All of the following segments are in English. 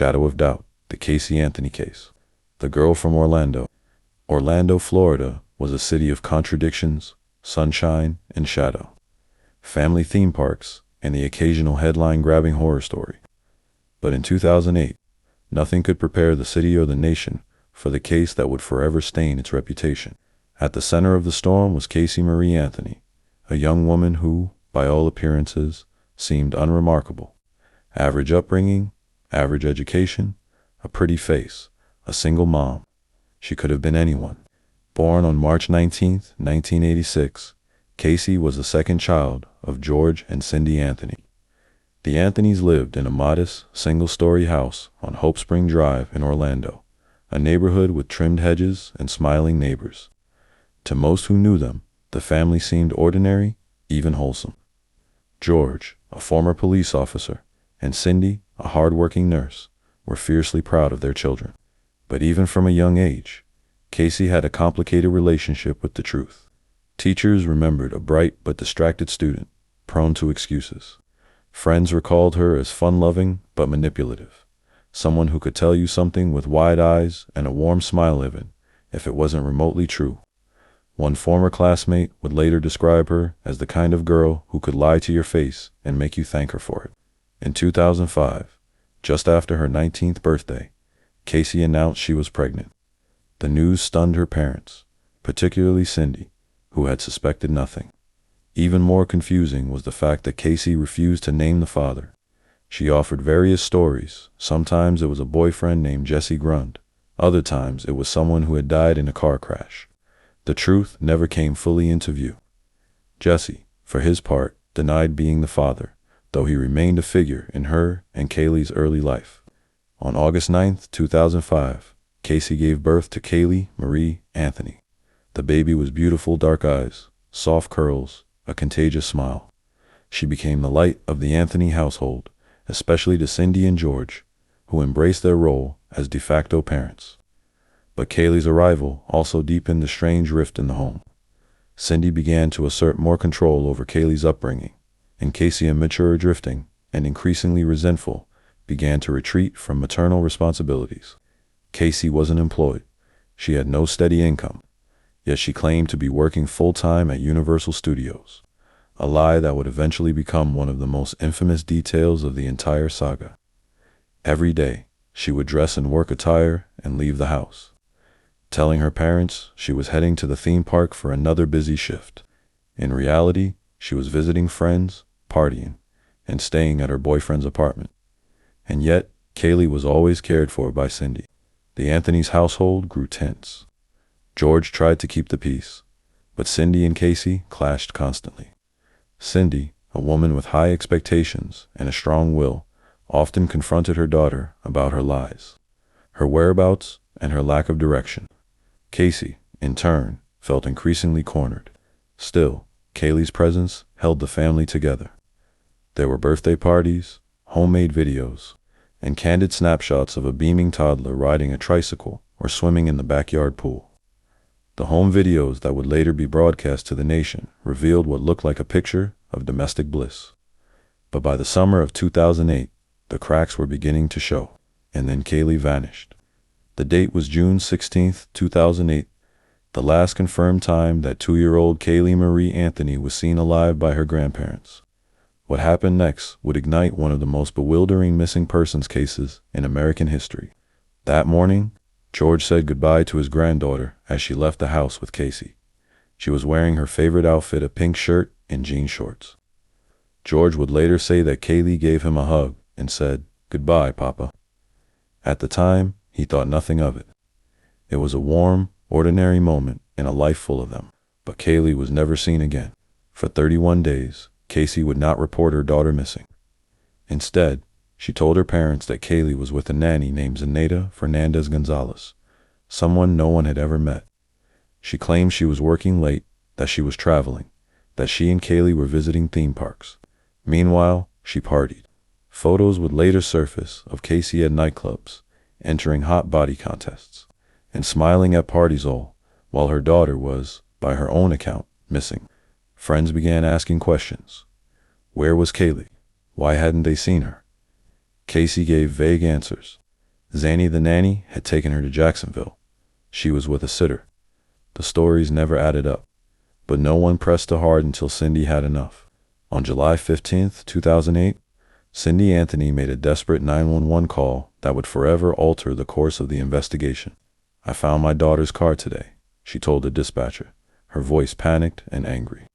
Shadow of doubt, the Casey Anthony case. The girl from Orlando. Orlando, Florida, was a city of contradictions, sunshine, and shadow. Family theme parks, and the occasional headline-grabbing horror story. But in 2008, nothing could prepare the city or the nation for the case that would forever stain its reputation. At the center of the storm was Caylee Marie Anthony, a young woman who, by all appearances, seemed unremarkable. Average upbringing, average education, a pretty face, a single mom. She could have been anyone. Born on March 19, 1986, Caylee was the second child of George and Cindy Anthony. The Anthonys lived in a modest, single-story house on Hope Spring Drive in Orlando, a neighborhood with trimmed hedges and smiling neighbors. To most who knew them, the family seemed ordinary, even wholesome. George, a former police officer, and Cindy, a hard-working nurse, were fiercely proud of their children. But even from a young age, Caylee had a complicated relationship with the truth. Teachers remembered a bright but distracted student, prone to excuses. Friends recalled her as fun-loving but manipulative, someone who could tell you something with wide eyes and a warm smile even, if it wasn't remotely true. One former classmate would later describe her as the kind of girl who could lie to your face and make you thank her for it. In 2005, just after her 19th birthday, Caylee announced she was pregnant. The news stunned her parents, particularly Cindy, who had suspected nothing. Even more confusing was the fact that Caylee refused to name the father. She offered various stories. Sometimes it was a boyfriend named Jesse Grund. Other times it was someone who had died in a car crash. The truth never came fully into view. Jesse, for his part, denied being the father, though he remained a figure in her and Caylee's early life. On August 9, 2005, Caylee gave birth to Caylee Marie Anthony. The baby was beautiful dark eyes, soft curls, a contagious smile. She became the light of the Anthony household, especially to Cindy and George, who embraced their role as de facto parents. But Caylee's arrival also deepened the strange rift in the home. Cindy began to assert more control over Caylee's upbringing, and Caylee, immature, drifting, and increasingly resentful, began to retreat from maternal responsibilities. Caylee wasn't employed. She had no steady income, yet she claimed to be working full-time at Universal Studios, a lie that would eventually become one of the most infamous details of the entire saga. Every day, she would dress in work attire and leave the house, telling her parents she was heading to the theme park for another busy shift. In reality, she was visiting friends, partying, and staying at her boyfriend's apartment. And yet, Caylee was always cared for by Cindy. The Anthony's household grew tense. George tried to keep the peace, but Cindy and Caylee clashed constantly. Cindy, a woman with high expectations and a strong will, often confronted her daughter about her lies, her whereabouts, and her lack of direction. Caylee, in turn, felt increasingly cornered. Still, Caylee's presence held the family together. There were birthday parties, homemade videos, and candid snapshots of a beaming toddler riding a tricycle or swimming in the backyard pool. The home videos that would later be broadcast to the nation revealed what looked like a picture of domestic bliss. But by the summer of 2008, the cracks were beginning to show, and then Caylee vanished. The date was June 16, 2008, the last confirmed time that 2-year-old Caylee Marie Anthony was seen alive by her grandparents. What happened next would ignite one of the most bewildering missing persons cases in American history. That morning, George said goodbye to his granddaughter as she left the house with Caylee. She was wearing her favorite outfit, a pink shirt and jean shorts. George would later say that Caylee gave him a hug and said, "Goodbye, Papa." At the time, he thought nothing of it. It was a warm, ordinary moment in a life full of them. But Caylee was never seen again. For 31 days, Caylee would not report her daughter missing. Instead, she told her parents that Caylee was with a nanny named Zenaida Fernandez Gonzalez, someone no one had ever met. She claimed she was working late, that she was traveling, that she and Caylee were visiting theme parks. Meanwhile, she partied. Photos would later surface of Caylee at nightclubs, entering hot body contests, and smiling at parties, all while her daughter was, by her own account, missing. Friends began asking questions. Where was Caylee? Why hadn't they seen her? Caylee gave vague answers, Zanny the nanny had taken her to Jacksonville. She was with a sitter. The stories never added up, but no one pressed too hard until Cindy had enough. On July 15th, 2008, Cindy Anthony made a desperate 911 call that would forever alter the course of the investigation. "I found my daughter's car today," she told the dispatcher, her voice panicked and angry.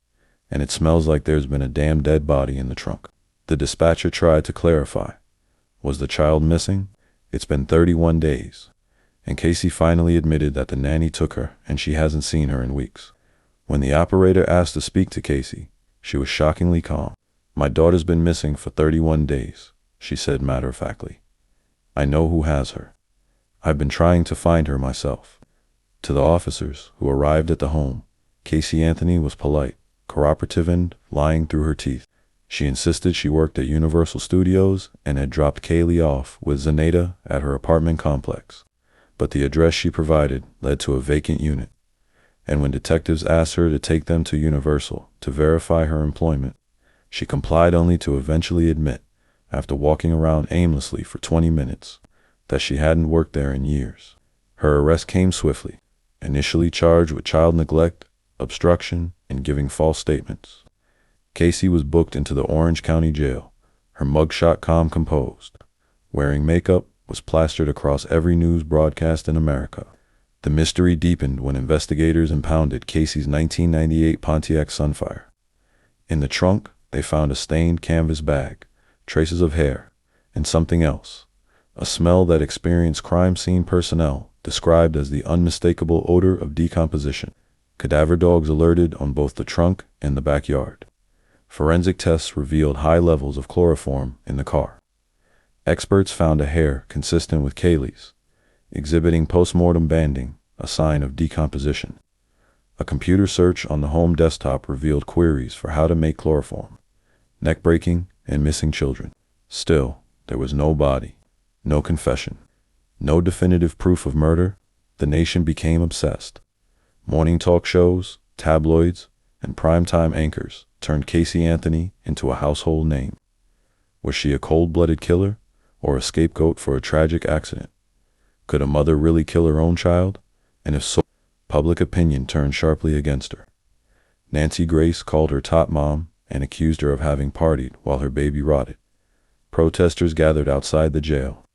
"And it smells like there's been a damn dead body in the trunk." The dispatcher tried to clarify. Was the child missing? It's been 31 days. And Caylee finally admitted that the nanny took her and she hasn't seen her in weeks. When the operator asked to speak to Caylee, she was shockingly calm. "My daughter's been missing for 31 days, she said matter-of-factly. "I know who has her. I've been trying to find her myself." To the officers who arrived at the home, Caylee Anthony was polite, cooperative, and lying through her teeth. She insisted she worked at Universal Studios and had dropped Caylee off with Zenaida at her apartment complex. But the address she provided led to a vacant unit. And when detectives asked her to take them to Universal to verify her employment, she complied only to eventually admit, after walking around aimlessly for 20 minutes, that she hadn't worked there in years. Her arrest came swiftly, initially charged with child neglect, obstruction, and giving false statements. Caylee was booked into the Orange County Jail, her mugshot calm composed. Wearing makeup was plastered across every news broadcast in America. The mystery deepened when investigators impounded Caylee's 1998 Pontiac Sunfire. In the trunk, they found a stained canvas bag, traces of hair, and something else, a smell that experienced crime scene personnel described as the unmistakable odor of decomposition. Cadaver dogs alerted on both the trunk and the backyard. Forensic tests revealed high levels of chloroform in the car. Experts found a hair consistent with Caylee's, exhibiting postmortem banding, a sign of decomposition. A computer search on the home desktop revealed queries for how to make chloroform, neck breaking, and missing children. Still, there was no body, no confession, no definitive proof of murder. The nation became obsessed. Morning talk shows, tabloids, and primetime anchors turned Caylee Anthony into a household name. Was she a cold-blooded killer or a scapegoat for a tragic accident? Could a mother really kill her own child? And if so, public opinion turned sharply against her. Nancy Grace called her top mom and accused her of having partied while her baby rotted. Protesters gathered outside the jail.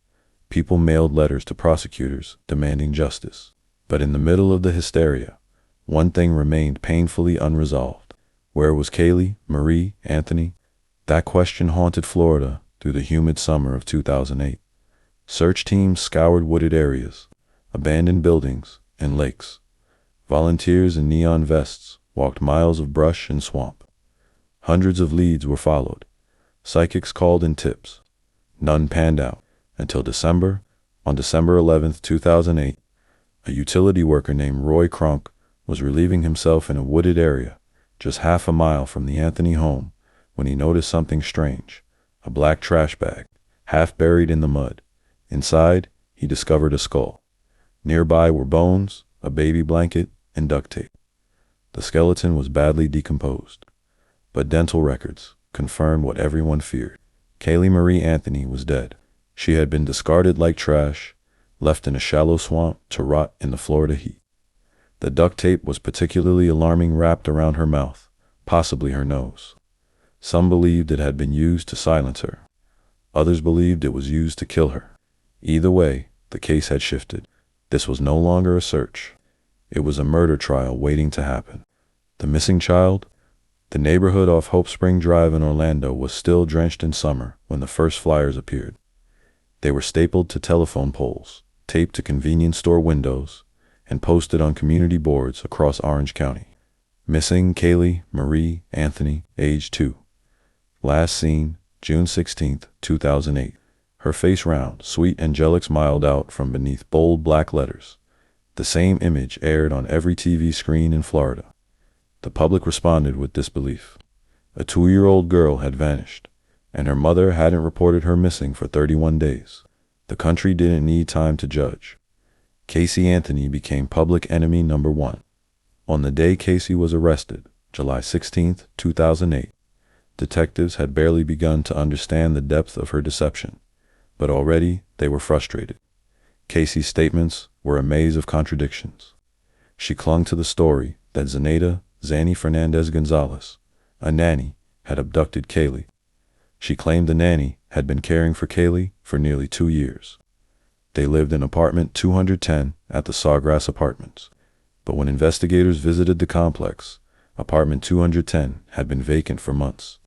People mailed letters to prosecutors demanding justice. But in the middle of the hysteria, one thing remained painfully unresolved. Where was Caylee Marie Anthony? That question haunted Florida through the humid summer of 2008. Search teams scoured wooded areas, abandoned buildings, and lakes. Volunteers in neon vests walked miles of brush and swamp. Hundreds of leads were followed. Psychics called in tips. None panned out until December. On December 11th, 2008, a utility worker named Roy Kronk was relieving himself in a wooded area just half a mile from the Anthony home when he noticed something strange. A black trash bag, half buried in the mud. Inside, he discovered a skull. Nearby were bones, a baby blanket, and duct tape. The skeleton was badly decomposed, but dental records confirmed what everyone feared. Caylee Marie Anthony was dead. She had been discarded like trash, left in a shallow swamp to rot in the Florida heat. The duct tape was particularly alarming, wrapped around her mouth, possibly her nose. Some believed it had been used to silence her. Others believed it was used to kill her. Either way, the case had shifted. This was no longer a search. It was a murder trial waiting to happen. The missing child? The neighborhood off Hope Spring Drive in Orlando was still drenched in summer when the first flyers appeared. They were stapled to telephone poles, taped to convenience store windows, and posted on community boards across Orange County. Missing Caylee Marie Anthony, age 2. Last seen, June 16, 2008. Her face round, sweet angelic smiled out from beneath bold black letters. The same image aired on every TV screen in Florida. The public responded with disbelief. A 2-year-old girl had vanished, and her mother hadn't reported her missing for 31 days. The country didn't need time to judge. Caylee Anthony became public enemy number 1. On the day Caylee was arrested, July 16, 2008, detectives had barely begun to understand the depth of her deception, but already they were frustrated. Casey's statements were a maze of contradictions. She clung to the story that Zenaida Zanny Fernandez Gonzalez, a nanny, had abducted Caylee. She claimed the nanny had been caring for Caylee for nearly 2 years. They lived in apartment 210 at the Sawgrass Apartments. But when investigators visited the complex, apartment 210 had been vacant for months.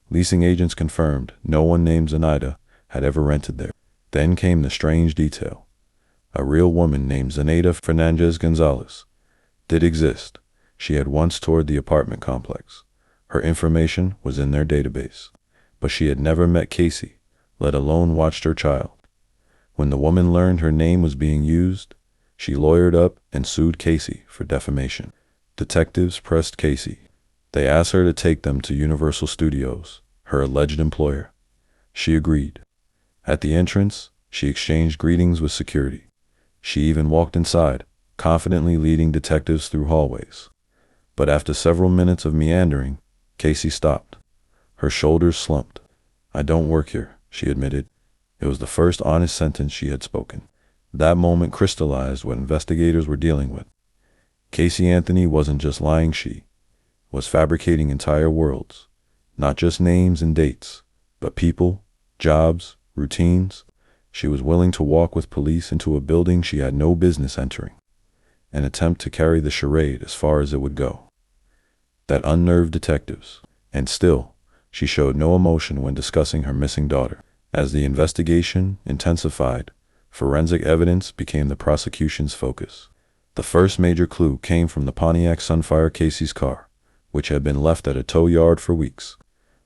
Leasing agents confirmed no one named Zenaida had ever rented there. Then came the strange detail. A real woman named Zenaida Fernandez Gonzalez did exist. She had once toured the apartment complex. Her information was in their database. But she had never met Casey, let alone watched her child. When the woman learned her name was being used, she lawyered up and sued Casey for defamation. Detectives pressed Casey. They asked her to take them to Universal Studios, her alleged employer. She agreed. At the entrance, she exchanged greetings with security. She even walked inside, confidently leading detectives through hallways. But after several minutes of meandering, Casey stopped. Her shoulders slumped. "I don't work here," she admitted. It was the first honest sentence she had spoken. That moment crystallized what investigators were dealing with. Casey Anthony wasn't just lying, she was fabricating entire worlds. Not just names and dates, but people, jobs, routines. She was willing to walk with police into a building she had no business entering. An attempt to carry the charade as far as it would go. That unnerved detectives. And still, she showed no emotion when discussing her missing daughter. As the investigation intensified, forensic evidence became the prosecution's focus. The first major clue came from the Pontiac Sunfire Casey's car, which had been left at a tow yard for weeks.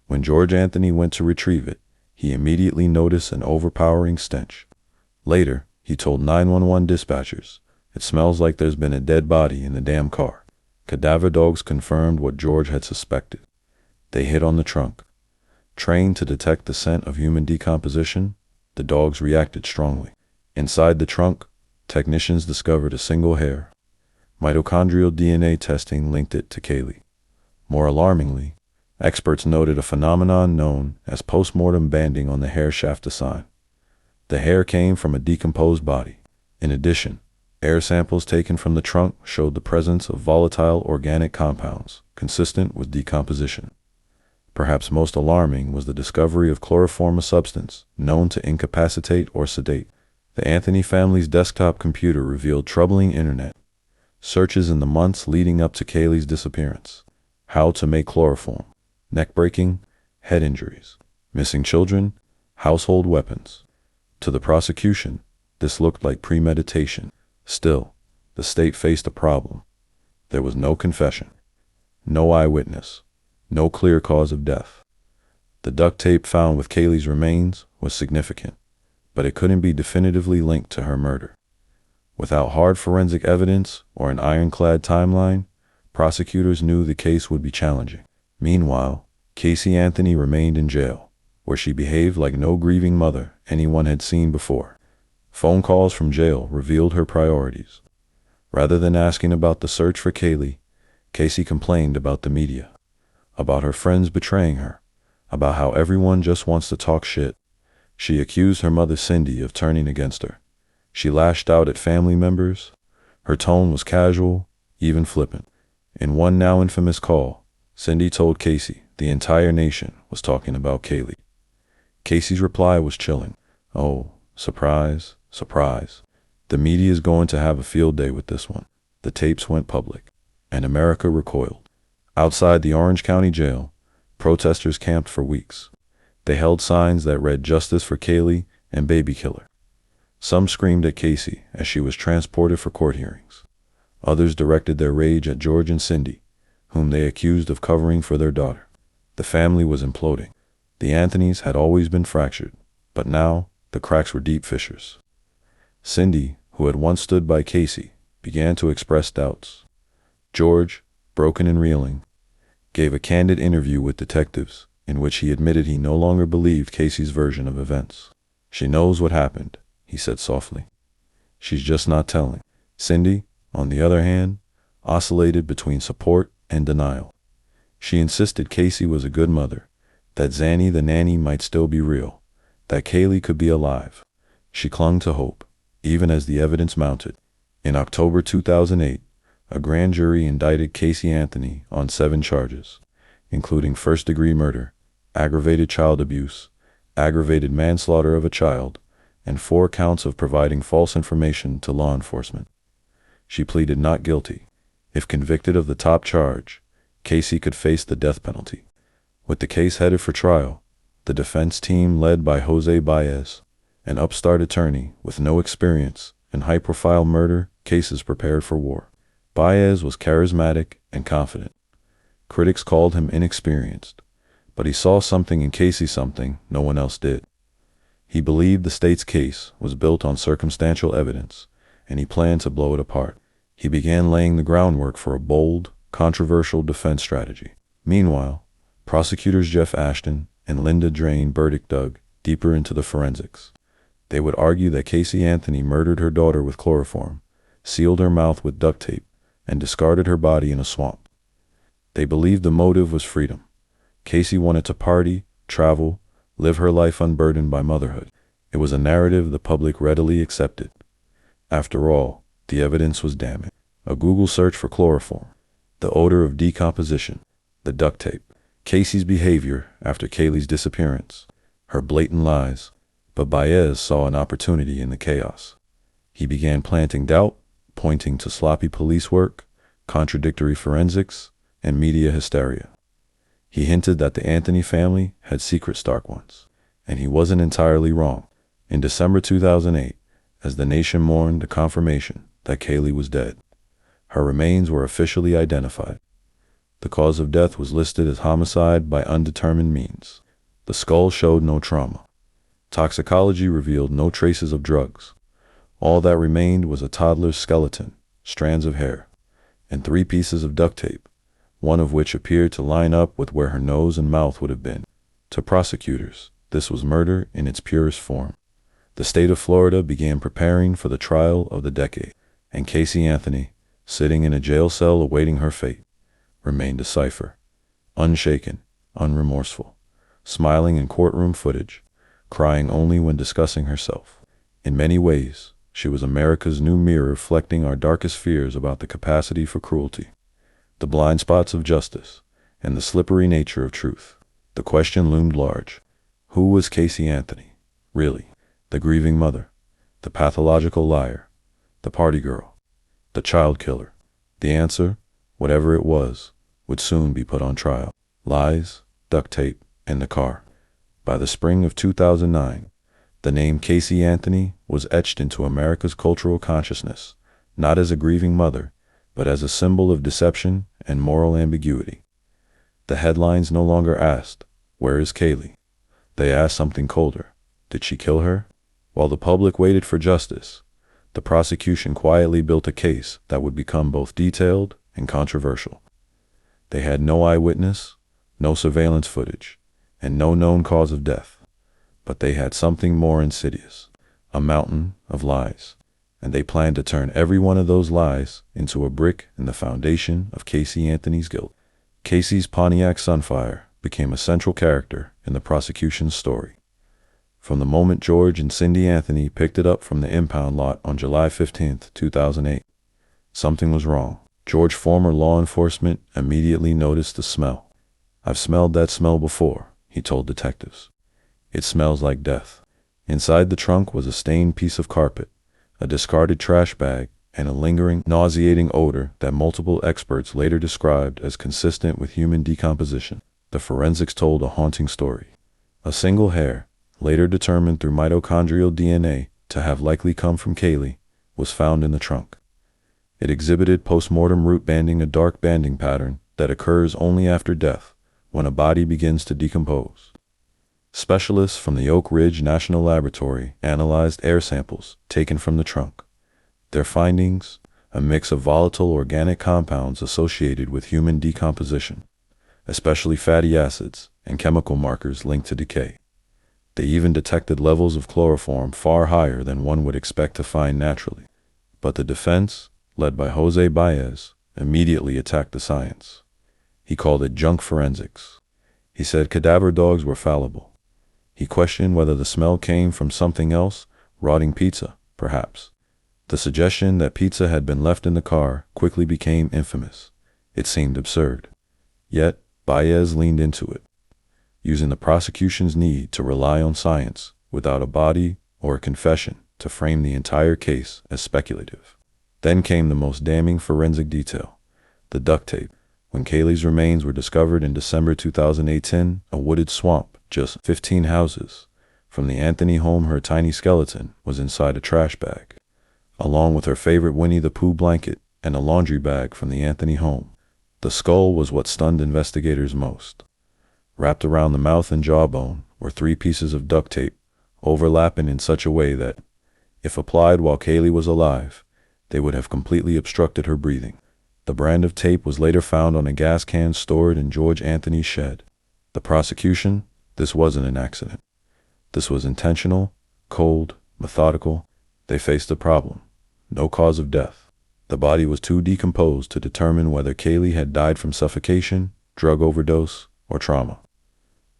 When George Anthony went to retrieve it, he immediately noticed an overpowering stench. Later, he told 911 dispatchers, "It smells like there's been a dead body in the damn car." Cadaver dogs confirmed what George had suspected. They hit on the trunk. Trained to detect the scent of human decomposition, the dogs reacted strongly. Inside the trunk, technicians discovered a single hair. Mitochondrial DNA testing linked it to Caylee. More alarmingly, experts noted a phenomenon known as postmortem banding on the hair shaft design. The hair came from a decomposed body. In addition, air samples taken from the trunk showed the presence of volatile organic compounds consistent with decomposition. Perhaps most alarming was the discovery of chloroform, a substance known to incapacitate or sedate. The Anthony family's desktop computer revealed troubling internet searches in the months leading up to Caylee's disappearance. How to make chloroform, neck breaking, head injuries, missing children, household weapons. To the prosecution, this looked like premeditation. Still, the state faced a problem. There was no confession, no eyewitness, no clear cause of death. The duct tape found with Caylee's remains was significant, but it couldn't be definitively linked to her murder. Without hard forensic evidence or an ironclad timeline, prosecutors knew the case would be challenging. Meanwhile, Casey Anthony remained in jail, where she behaved like no grieving mother anyone had seen before. Phone calls from jail revealed her priorities. Rather than asking about the search for Caylee, Casey complained about the media, about her friends betraying her, about how everyone just wants to talk shit. She accused her mother Cindy of turning against her. She lashed out at family members. Her tone was casual, even flippant. In one now infamous call, Cindy told Casey the entire nation was talking about Caylee. Casey's reply was chilling. "Oh, surprise, surprise. The media is going to have a field day with this one." The tapes went public, and America recoiled. Outside the Orange County Jail, protesters camped for weeks. They held signs that read "Justice for Caylee" and "Baby Killer." Some screamed at Casey as she was transported for court hearings. Others directed their rage at George and Cindy, whom they accused of covering for their daughter. The family was imploding. The Anthonys had always been fractured, but now the cracks were deep fissures. Cindy, who had once stood by Casey, began to express doubts. George, broken and reeling, gave a candid interview with detectives in which he admitted he no longer believed Casey's version of events. "She knows what happened," he said softly. "She's just not telling." Cindy, on the other hand, oscillated between support and denial. She insisted Casey was a good mother, that Zanny the nanny might still be real, that Caylee could be alive. She clung to hope, even as the evidence mounted. In October 2008, a grand jury indicted Caylee Anthony on 7 charges, including first-degree murder, aggravated child abuse, aggravated manslaughter of a child, and 4 counts of providing false information to law enforcement. She pleaded not guilty. If convicted of the top charge, Caylee could face the death penalty. With the case headed for trial, the defense team led by Jose Baez, an upstart attorney with no experience in high-profile murder cases, prepared for war. Baez was charismatic and confident. Critics called him inexperienced, but he saw something in Caylee, something no one else did. He believed the state's case was built on circumstantial evidence, and he planned to blow it apart. He began laying the groundwork for a bold, controversial defense strategy. Meanwhile, prosecutors Jeff Ashton and Linda Drain Burdick dug deeper into the forensics. They would argue that Caylee Anthony murdered her daughter with chloroform, sealed her mouth with duct tape, and discarded her body in a swamp. They believed the motive was freedom. Caylee wanted to party, travel, live her life unburdened by motherhood. It was a narrative the public readily accepted. After all, the evidence was damning. A Google search for chloroform, the odor of decomposition, the duct tape, Caylee's behavior after Caylee's disappearance, her blatant lies. But Baez saw an opportunity in the chaos. He began planting doubt, pointing to sloppy police work, contradictory forensics, and media hysteria. He hinted that the Anthony family had secrets, dark ones, and he wasn't entirely wrong. In December 2008, as the nation mourned the confirmation that Caylee was dead, her remains were officially identified. The cause of death was listed as homicide by undetermined means. The skull showed no trauma. Toxicology revealed no traces of drugs. All that remained was a toddler's skeleton, strands of hair, and 3 pieces of duct tape, one of which appeared to line up with where her nose and mouth would have been. To prosecutors, this was murder in its purest form. The state of Florida began preparing for the trial of the decade, and Caylee Anthony, sitting in a jail cell awaiting her fate, remained a cipher, unshaken, unremorseful, smiling in courtroom footage, crying only when discussing herself. In many ways, she was America's new mirror, reflecting our darkest fears about the capacity for cruelty, the blind spots of justice, and the slippery nature of truth. The question loomed large. Who was Caylee Anthony, really? The grieving mother, the pathological liar, the party girl, the child killer? The answer, whatever it was, would soon be put on trial. Lies, duct tape, and the car. By the spring of 2009, the name Caylee Anthony was etched into America's cultural consciousness, not as a grieving mother, but as a symbol of deception and moral ambiguity. The headlines no longer asked, "Where is Caylee?" They asked something colder. Did she kill her? While the public waited for justice, the prosecution quietly built a case that would become both detailed and controversial. They had no eyewitness, no surveillance footage, and no known cause of death. But they had something more insidious, a mountain of lies, and they planned to turn every one of those lies into a brick in the foundation of Caylee Anthony's guilt. Caylee's Pontiac Sunfire became a central character in the prosecution's story. From the moment George and Cindy Anthony picked it up from the impound lot on July 15, 2008, something was wrong. George, former law enforcement, immediately noticed the smell. "I've smelled that smell before," he told detectives. "It smells like death." Inside the trunk was a stained piece of carpet, a discarded trash bag, and a lingering, nauseating odor that multiple experts later described as consistent with human decomposition. The forensics told a haunting story. A single hair, later determined through mitochondrial DNA to have likely come from Caylee, was found in the trunk. It exhibited postmortem root banding, a dark banding pattern that occurs only after death, when a body begins to decompose. Specialists from the Oak Ridge National Laboratory analyzed air samples taken from the trunk. Their findings, a mix of volatile organic compounds associated with human decomposition, especially fatty acids and chemical markers linked to decay. They even detected levels of chloroform far higher than one would expect to find naturally. But the defense, led by Jose Baez, immediately attacked the science. He called it junk forensics. He said cadaver dogs were fallible. He questioned whether the smell came from something else, rotting pizza, perhaps. The suggestion that pizza had been left in the car quickly became infamous. It seemed absurd. Yet, Baez leaned into it, using the prosecution's need to rely on science without a body or a confession to frame the entire case as speculative. Then came the most damning forensic detail: the duct tape. When Caylee's remains were discovered in December 2018, a wooded swamp just 15 houses from the Anthony home, her tiny skeleton was inside a trash bag, along with her favorite Winnie the Pooh blanket and a laundry bag from the Anthony home. The skull was what stunned investigators most. Wrapped around the mouth and jawbone were 3 pieces of duct tape, overlapping in such a way that, if applied while Caylee was alive, they would have completely obstructed her breathing. The brand of tape was later found on a gas can stored in George Anthony's shed. The prosecution: this wasn't an accident. This was intentional, cold, methodical. They faced the problem: no cause of death. The body was too decomposed to determine whether Caylee had died from suffocation, drug overdose, or trauma.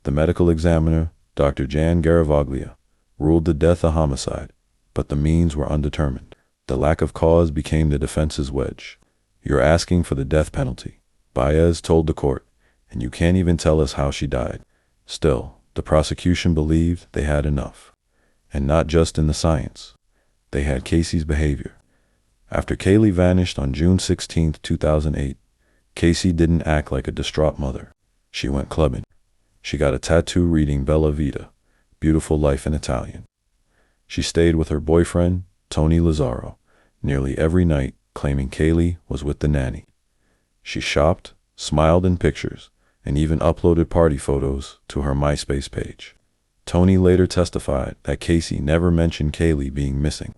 The medical examiner, Dr. Jan Garavaglia, ruled the death a homicide, but the means were undetermined. The lack of cause became the defense's wedge. "You're asking for the death penalty," Baez told the court, "and you can't even tell us how she died." Still, the prosecution believed they had enough. And not just in the science. They had Casey's behavior. After Caylee vanished on June 16, 2008, Casey didn't act like a distraught mother. She went clubbing. She got a tattoo reading Bella Vita, beautiful life in Italian. She stayed with her boyfriend, Tony Lazzaro, nearly every night, claiming Caylee was with the nanny. She shopped, smiled in pictures, and even uploaded party photos to her MySpace page. Tony later testified that Casey never mentioned Caylee being missing.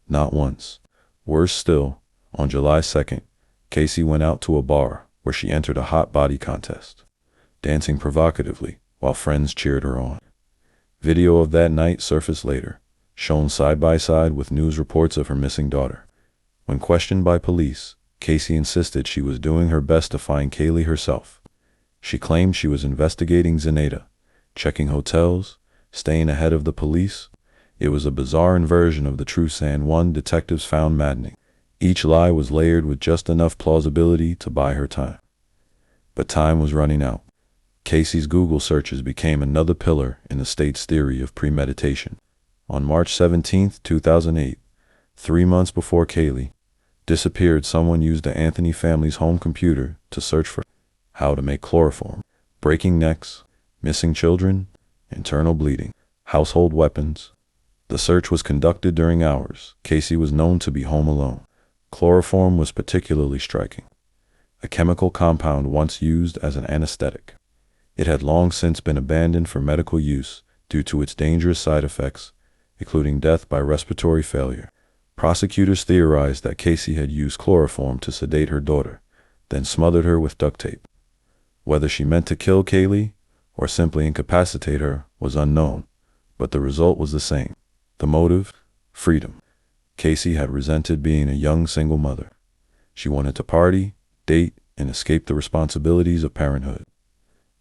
Not once. Worse still, on July 2nd, Casey went out to a bar where she entered a hot body contest, dancing provocatively while friends cheered her on. Video of that night surfaced later, shown side by side with news reports of her missing daughter. When questioned by police, Casey insisted she was doing her best to find Caylee herself. She claimed she was investigating Zenaida, checking hotels, staying ahead of the police. It was a bizarre inversion of the truth San Juan detectives found maddening. Each lie was layered with just enough plausibility to buy her time. But time was running out. Casey's Google searches became another pillar in the state's theory of premeditation. On March 17, 2008, 3 months before Caylee disappeared, someone used the Anthony family's home computer to search for how to make chloroform, breaking necks, missing children, internal bleeding, household weapons. The search was conducted during hours Casey was known to be home alone. Chloroform was particularly striking, a chemical compound once used as an anesthetic. It had long since been abandoned for medical use due to its dangerous side effects, including death by respiratory failure. Prosecutors theorized that Casey had used chloroform to sedate her daughter, then smothered her with duct tape. Whether she meant to kill Caylee or simply incapacitate her was unknown, but the result was the same. The motive? Freedom. Casey had resented being a young single mother. She wanted to party, date, and escape the responsibilities of parenthood.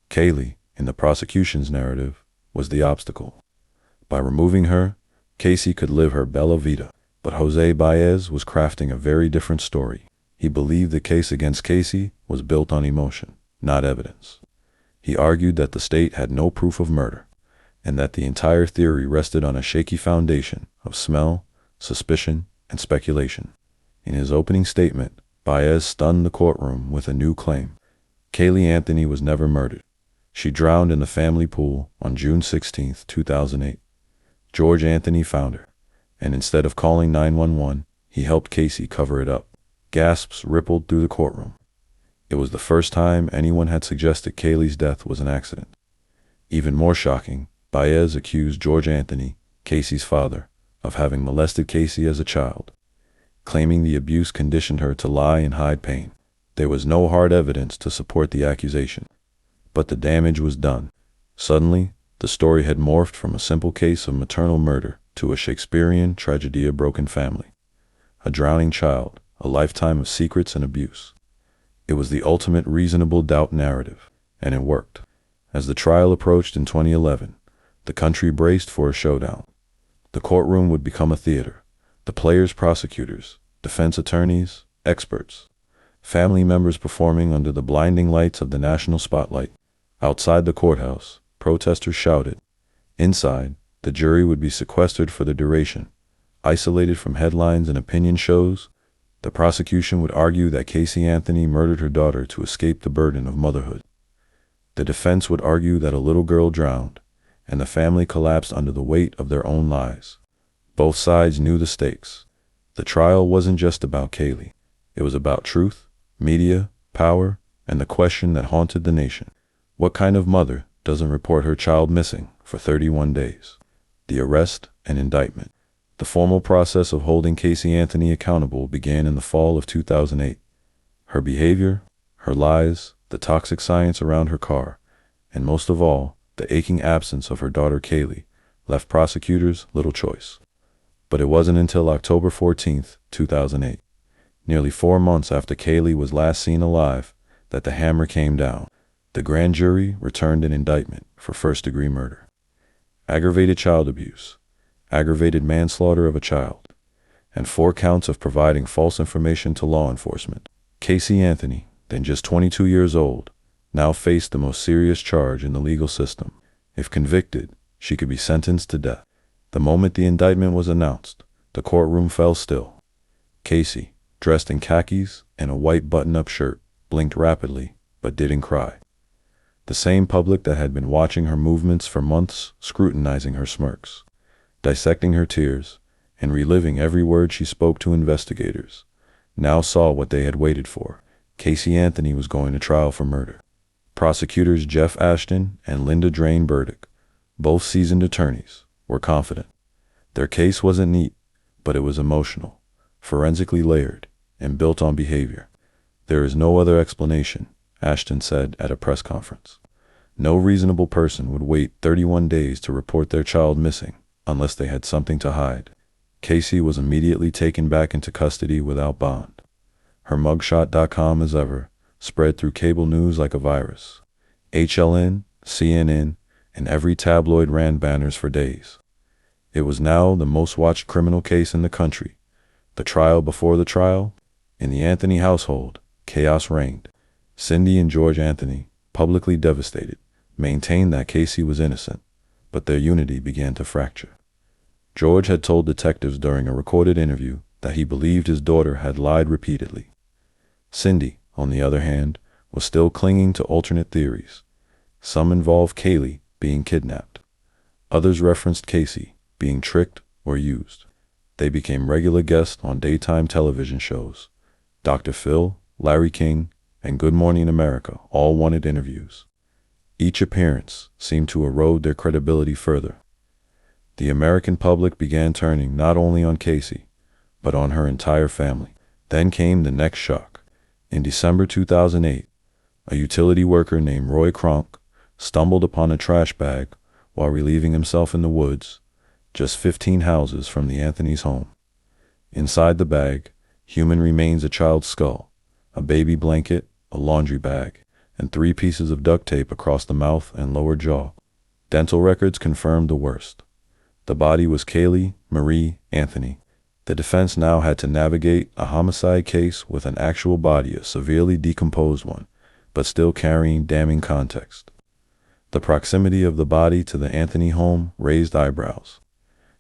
Caylee, in the prosecution's narrative, was the obstacle. By removing her, Casey could live her bella vita. But Jose Baez was crafting a very different story. He believed the case against Casey was built on emotion, not evidence. He argued that the state had no proof of murder, and that the entire theory rested on a shaky foundation of smell, suspicion, and speculation. In his opening statement, Baez stunned the courtroom with a new claim. Caylee Anthony was never murdered. She drowned in the family pool on June 16, 2008. George Anthony found her, and instead of calling 911, he helped Casey cover it up. Gasps rippled through the courtroom. It was the first time anyone had suggested Caylee's death was an accident. Even more shocking, Baez accused George Anthony, Casey's father, of having molested Casey as a child, claiming the abuse conditioned her to lie and hide pain. There was no hard evidence to support the accusation, but the damage was done. Suddenly, the story had morphed from a simple case of maternal murder to a Shakespearean tragedy of broken family. A drowning child, a lifetime of secrets and abuse. It was the ultimate reasonable doubt narrative, and it worked. As the trial approached in 2011, the country braced for a showdown. The courtroom would become a theater, The players, prosecutors, defense attorneys, experts, family members performing under the blinding lights of the national spotlight. Outside the courthouse, protesters shouted. Inside, the jury would be sequestered for the duration. Isolated from headlines and opinion shows, the prosecution would argue that Casey Anthony murdered her daughter to escape the burden of motherhood. The defense would argue that a little girl drowned, and the family collapsed under the weight of their own lies. Both sides knew the stakes. The trial wasn't just about Caylee. It was about truth, media, power, and the question that haunted the nation. What kind of mother doesn't report her child missing for 31 days? The arrest and indictment. The formal process of holding Casey Anthony accountable began in the fall of 2008. Her behavior, her lies, the toxic science around her car, and most of all, the aching absence of her daughter Caylee, left prosecutors little choice. But it wasn't until October 14, 2008, nearly 4 months after Caylee was last seen alive, that the hammer came down. The grand jury returned an indictment for first-degree murder, aggravated child abuse, aggravated manslaughter of a child, and 4 counts of providing false information to law enforcement. Casey Anthony, then just 22 years old, now faced the most serious charge in the legal system. If convicted, she could be sentenced to death. The moment the indictment was announced, the courtroom fell still. Casey, dressed in khakis and a white button-up shirt, blinked rapidly, but didn't cry. The same public that had been watching her movements for months, scrutinizing her smirks, dissecting her tears, and reliving every word she spoke to investigators, now saw what they had waited for. Casey Anthony was going to trial for murder. Prosecutors Jeff Ashton and Linda Drain Burdick, both seasoned attorneys, were confident. Their case wasn't neat, but it was emotional, forensically layered, and built on behavior. There is no other explanation, Ashton said at a press conference. No reasonable person would wait 31 days to report their child missing unless they had something to hide. Casey was immediately taken back into custody without bond. Her mugshot.com, as ever, spread through cable news like a virus. HLN, CNN, and every tabloid ran banners for days. It was now the most watched criminal case in the country. The trial before the trial. In the Anthony household, chaos reigned. Cindy and George Anthony, publicly devastated, maintained that Casey was innocent, but their unity began to fracture. George had told detectives during a recorded interview that he believed his daughter had lied repeatedly. Cindy, on the other hand, was still clinging to alternate theories. Some involved Caylee being kidnapped. Others referenced Casey being tricked or used. They became regular guests on daytime television shows. Dr. Phil, Larry King, and Good Morning America all wanted interviews. Each appearance seemed to erode their credibility further. The American public began turning not only on Casey, but on her entire family. Then came the next shock. In December 2008, a utility worker named Roy Kronk stumbled upon a trash bag while relieving himself in the woods, just 15 houses from the Anthony's home. Inside the bag, human remains: a child's skull, a baby blanket, a laundry bag, and 3 pieces of duct tape across the mouth and lower jaw. Dental records confirmed the worst. The body was Caylee Marie Anthony. The defense now had to navigate a homicide case with an actual body, a severely decomposed one, but still carrying damning context. The proximity of the body to the Anthony home raised eyebrows.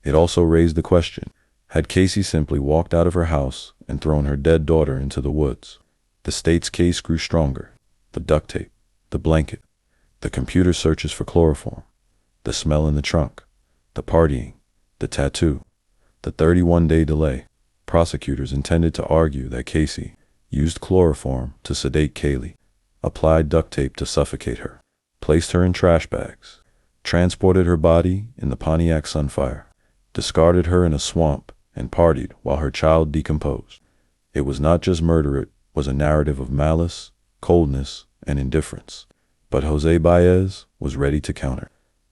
It also raised the question, had Casey simply walked out of her house and thrown her dead daughter into the woods? The state's case grew stronger. The duct tape, the blanket, the computer searches for chloroform, the smell in the trunk, the partying, the tattoo, the 31-day delay. Prosecutors intended to argue that Casey used chloroform to sedate Caylee, applied duct tape to suffocate her, placed her in trash bags, transported her body in the Pontiac Sunfire, discarded her in a swamp, and partied while her child decomposed. It was not just murder, it was a narrative of malice, coldness, and indifference. But Jose Baez was ready to counter.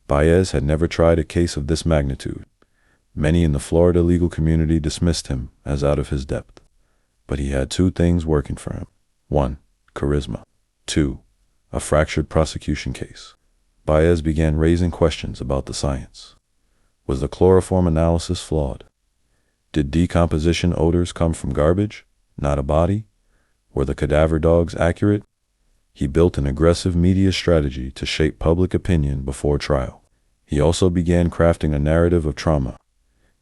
Baez had never tried a case of this magnitude. Many in the Florida legal community dismissed him as out of his depth. But he had 2 things working for him. 1, charisma. 2, a fractured prosecution case. Baez began raising questions about the science. Was the chloroform analysis flawed? Did decomposition odors come from garbage, not a body? Were the cadaver dogs accurate? He built an aggressive media strategy to shape public opinion before trial. He also began crafting a narrative of trauma.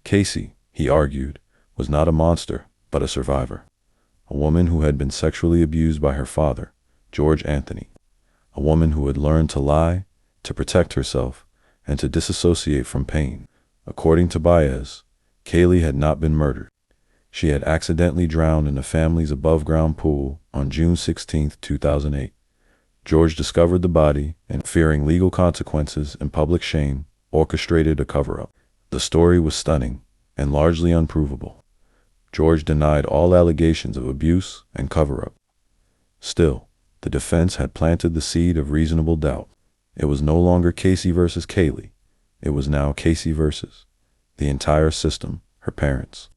Caylee, he argued, was not a monster, but a survivor. A woman who had been sexually abused by her father, George Anthony. A woman who had learned to lie, to protect herself, and to disassociate from pain. According to Baez, Caylee had not been murdered. She had accidentally drowned in the family's above-ground pool on June 16, 2008. George discovered the body and, fearing legal consequences and public shame, orchestrated a cover-up. The story was stunning and largely unprovable. George denied all allegations of abuse and cover-up. Still, the defense had planted the seed of reasonable doubt. It was no longer Caylee versus Caylee. It was now Caylee versus the entire system, her parents,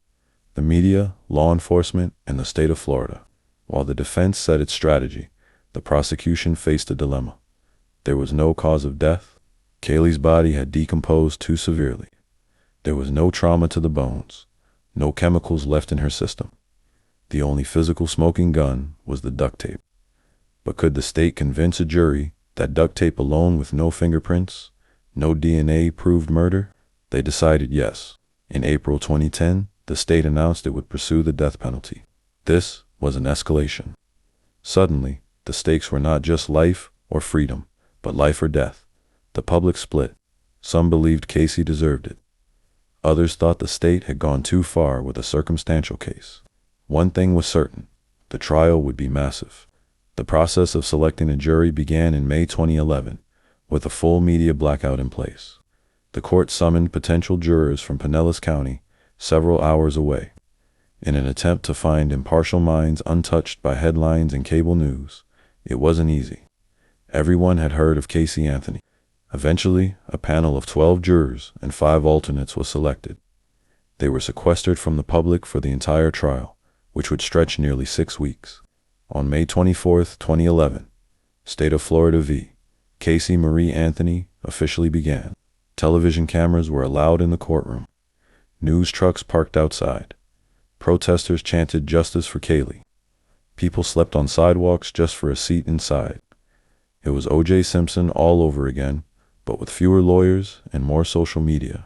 the media, law enforcement, and the state of Florida. While the defense set its strategy, the prosecution faced a dilemma. There was no cause of death. Caylee's body had decomposed too severely. There was no trauma to the bones, no chemicals left in her system. The only physical smoking gun was the duct tape. But could the state convince a jury that duct tape alone with no fingerprints, no DNA proved murder? They decided yes. In April 2010, the state announced it would pursue the death penalty. This was an escalation. Suddenly, the stakes were not just life or freedom, but life or death. The public split. Some believed Caylee deserved it. Others thought the state had gone too far with a circumstantial case. One thing was certain: the trial would be massive. The process of selecting a jury began in May 2011, with a full media blackout in place. The court summoned potential jurors from Pinellas County, several hours away. In an attempt to find impartial minds untouched by headlines and cable news, it wasn't easy. Everyone had heard of Caylee Anthony. Eventually, a panel of 12 jurors and 5 alternates was selected. They were sequestered from the public for the entire trial, which would stretch nearly 6 weeks. On May 24, 2011, State of Florida v. Caylee Marie Anthony officially began. Television cameras were allowed in the courtroom. News trucks parked outside. Protesters chanted justice for Caylee. People slept on sidewalks just for a seat inside. It was O.J. Simpson all over again, but with fewer lawyers and more social media.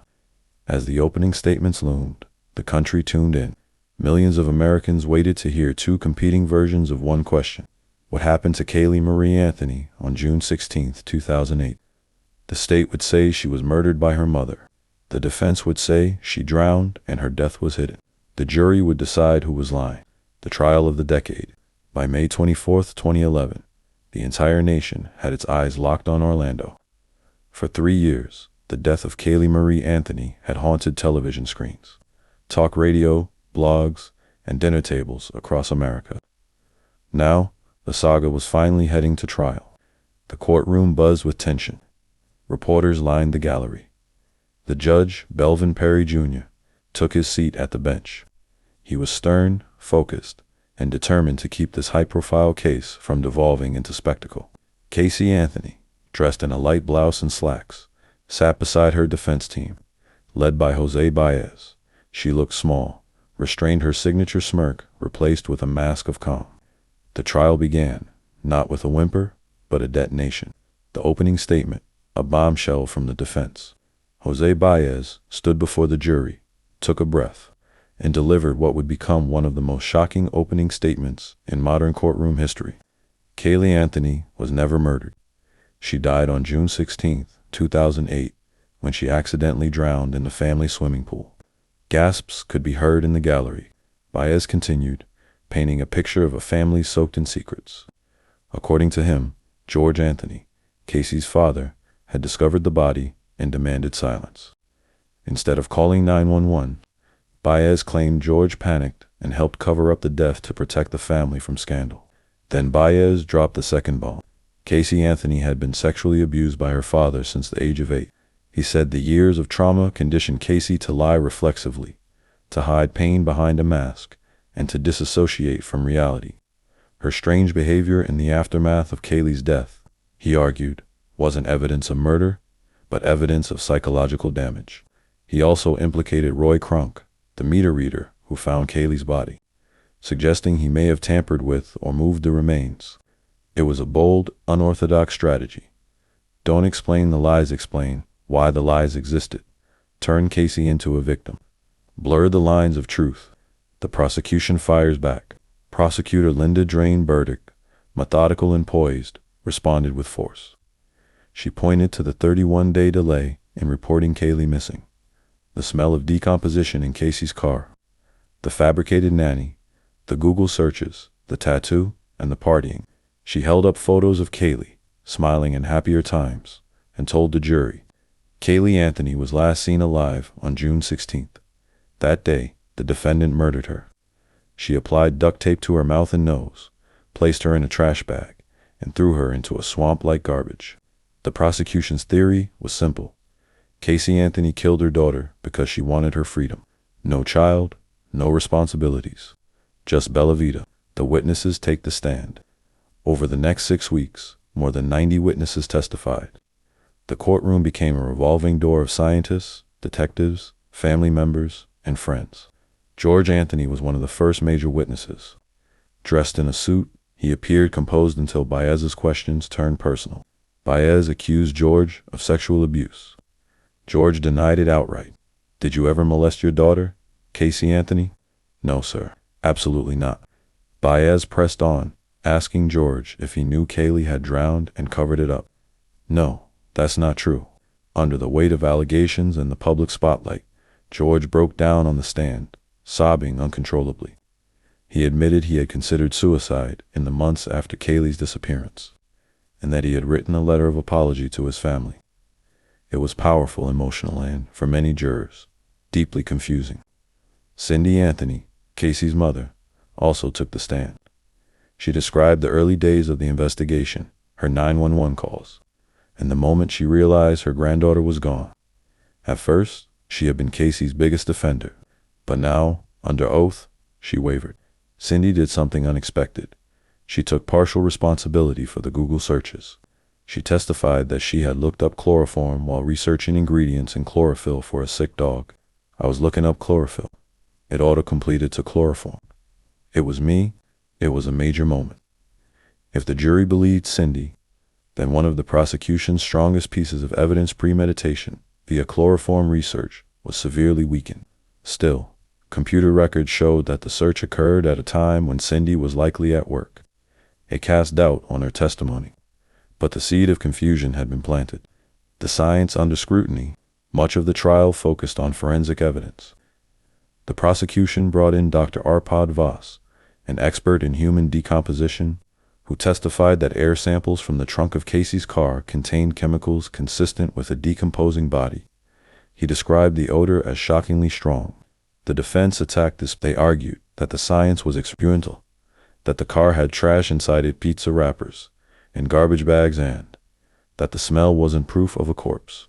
As the opening statements loomed, the country tuned in. Millions of Americans waited to hear 2 competing versions of one question: what happened to Caylee Marie Anthony on June 16, 2008? The state would say she was murdered by her mother. The defense would say she drowned and her death was hidden. The jury would decide who was lying. The trial of the decade. By May 24, 2011, the entire nation had its eyes locked on Orlando. For 3 years, the death of Caylee Marie Anthony had haunted television screens, talk radio, blogs, and dinner tables across America. Now, the saga was finally heading to trial. The courtroom buzzed with tension. Reporters lined the gallery. The judge, Belvin Perry Jr., took his seat at the bench. He was stern, focused, and determined to keep this high-profile case from devolving into spectacle. Caylee Anthony, dressed in a light blouse and slacks, sat beside her defense team, led by Jose Baez. She looked small, restrained her signature smirk replaced with a mask of calm. The trial began, not with a whimper, but a detonation. The opening statement, a bombshell from the defense. Jose Baez stood before the jury, took a breath, and delivered what would become one of the most shocking opening statements in modern courtroom history. Caylee Anthony was never murdered. She died on June 16, 2008, when she accidentally drowned in the family swimming pool. Gasps could be heard in the gallery. Baez continued, painting a picture of a family soaked in secrets. According to him, George Anthony, Caylee's father, had discovered the body and demanded silence. Instead of calling 911, Baez claimed George panicked and helped cover up the death to protect the family from scandal. Then Baez dropped the second bomb. Caylee Anthony had been sexually abused by her father since the age of 8. He said the years of trauma conditioned Caylee to lie reflexively, to hide pain behind a mask, and to disassociate from reality. Her strange behavior in the aftermath of Caylee's death, he argued, wasn't evidence of murder, but evidence of psychological damage. He also implicated Roy Crunk, the meter reader who found Caylee's body, suggesting he may have tampered with or moved the remains. It was a bold, unorthodox strategy. Don't explain the lies, explain why the lies existed. Turn Casey into a victim. Blur the lines of truth. The prosecution fires back. Prosecutor Linda Drain Burdick, methodical and poised, responded with force. She pointed to the 31-day delay in reporting Caylee missing, the smell of decomposition in Casey's car, the fabricated nanny, the Google searches, the tattoo, and the partying. She held up photos of Caylee, smiling in happier times, and told the jury, Caylee Anthony was last seen alive on June 16th. That day, the defendant murdered her. She applied duct tape to her mouth and nose, placed her in a trash bag, and threw her into a swamp like garbage. The prosecution's theory was simple. Caylee Anthony killed her daughter because she wanted her freedom. No child, no responsibilities. Just Bella Vita. The witnesses take the stand. Over the next 6 weeks, more than 90 witnesses testified. The courtroom became a revolving door of scientists, detectives, family members, and friends. George Anthony was one of the first major witnesses. Dressed in a suit, he appeared composed until Baez's questions turned personal. Baez accused George of sexual abuse. George denied it outright. Did you ever molest your daughter, Caylee Anthony? No, sir. Absolutely not. Baez pressed on, asking George if he knew Caylee had drowned and covered it up. No, that's not true. Under the weight of allegations and the public spotlight, George broke down on the stand, sobbing uncontrollably. He admitted he had considered suicide in the months after Caylee's disappearance, and that he had written a letter of apology to his family. It was powerful, emotional, and, for many jurors, deeply confusing. Cindy Anthony, Casey's mother, also took the stand. She described the early days of the investigation, her 911 calls, and the moment she realized her granddaughter was gone. At first, she had been Casey's biggest defender, but now, under oath, she wavered. Cindy did something unexpected. She took partial responsibility for the Google searches. She testified that she had looked up chloroform while researching ingredients in chlorophyll for a sick dog. I was looking up chlorophyll. It auto-completed to chloroform. It was me. It was a major moment. If the jury believed Cindy, then one of the prosecution's strongest pieces of evidence, premeditation via chloroform research, was severely weakened. Still, computer records showed that the search occurred at a time when Cindy was likely at work. It cast doubt on her testimony, but the seed of confusion had been planted. The science under scrutiny, much of the trial focused on forensic evidence. The prosecution brought in Dr. Arpad Voss, an expert in human decomposition, who testified that air samples from the trunk of Casey's car contained chemicals consistent with a decomposing body. He described the odor as shockingly strong. The defense attacked this. They argued that the science was experimental, that the car had trash inside it, pizza wrappers, and garbage bags, and that the smell wasn't proof of a corpse.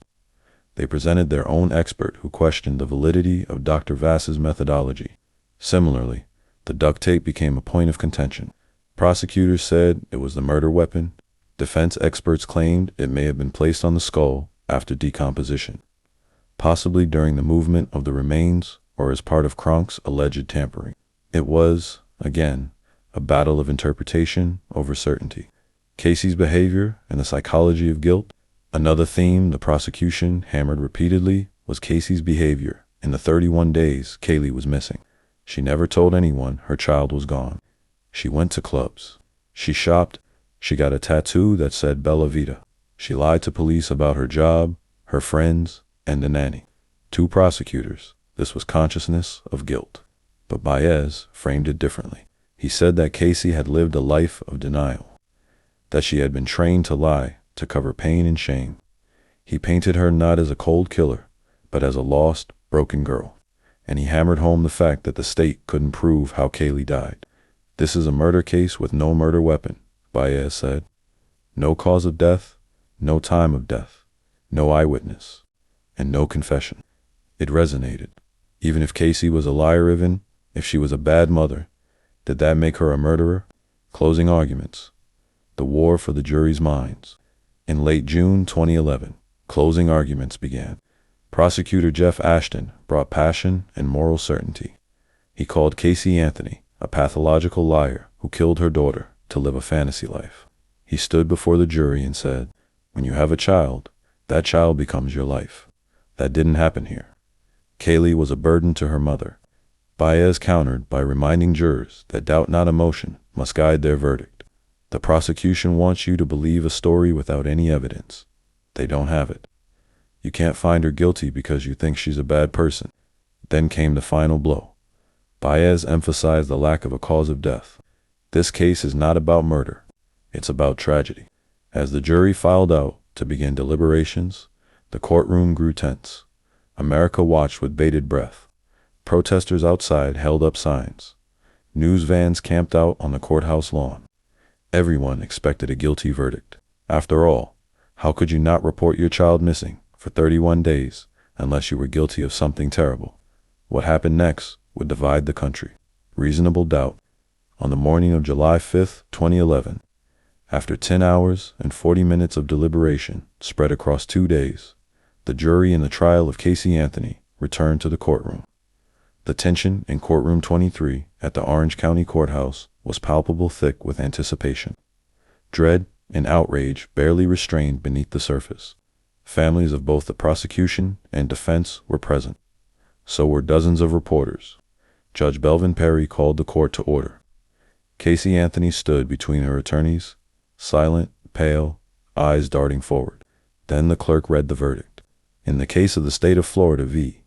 They presented their own expert who questioned the validity of Dr. Voss's methodology. Similarly, the duct tape became a point of contention. Prosecutors said it was the murder weapon. Defense experts claimed it may have been placed on the skull after decomposition, possibly during the movement of the remains or as part of Kronk's alleged tampering. It was, again, a battle of interpretation over certainty. Casey's behavior and the psychology of guilt. Another theme the prosecution hammered repeatedly was Casey's behavior in the 31 days Caylee was missing. She never told anyone her child was gone. She went to clubs. She shopped. She got a tattoo that said Bella Vita. She lied to police about her job, her friends, and the nanny. To prosecutors, this was consciousness of guilt. But Baez framed it differently. He said that Caylee had lived a life of denial, that she had been trained to lie to cover pain and shame. He painted her not as a cold killer, but as a lost, broken girl. And he hammered home the fact that the state couldn't prove how Caylee died. This is a murder case with no murder weapon, Baez said. No cause of death, no time of death, no eyewitness, and no confession. It resonated. Even if Caylee was a liar, even if she was a bad mother, did that make her a murderer? Closing arguments. The war for the jury's minds. In late June 2011, closing arguments began. Prosecutor Jeff Ashton brought passion and moral certainty. He called Caylee Anthony a pathological liar who killed her daughter to live a fantasy life. He stood before the jury and said, "When you have a child, that child becomes your life. That didn't happen here." Caylee was a burden to her mother. Baez countered by reminding jurors that doubt, not emotion, must guide their verdict. The prosecution wants you to believe a story without any evidence. They don't have it. You can't find her guilty because you think she's a bad person. Then came the final blow. Baez emphasized the lack of a cause of death. This case is not about murder. It's about tragedy. As the jury filed out to begin deliberations, the courtroom grew tense. America watched with bated breath. Protesters outside held up signs. News vans camped out on the courthouse lawn. Everyone expected a guilty verdict. After all, how could you not report your child missing for 31 days unless you were guilty of something terrible? What happened next would divide the country. Reasonable doubt. On the morning of July 5, 2011, after 10 hours and 40 minutes of deliberation spread across 2 days, the jury in the trial of Caylee Anthony returned to the courtroom. The tension in courtroom 23 at the Orange County Courthouse was palpable, thick with anticipation. Dread and outrage barely restrained beneath the surface. Families of both the prosecution and defense were present. So were dozens of reporters. Judge Belvin Perry called the court to order. Caylee Anthony stood between her attorneys, silent, pale, eyes darting forward. Then the clerk read the verdict. In the case of the state of Florida v.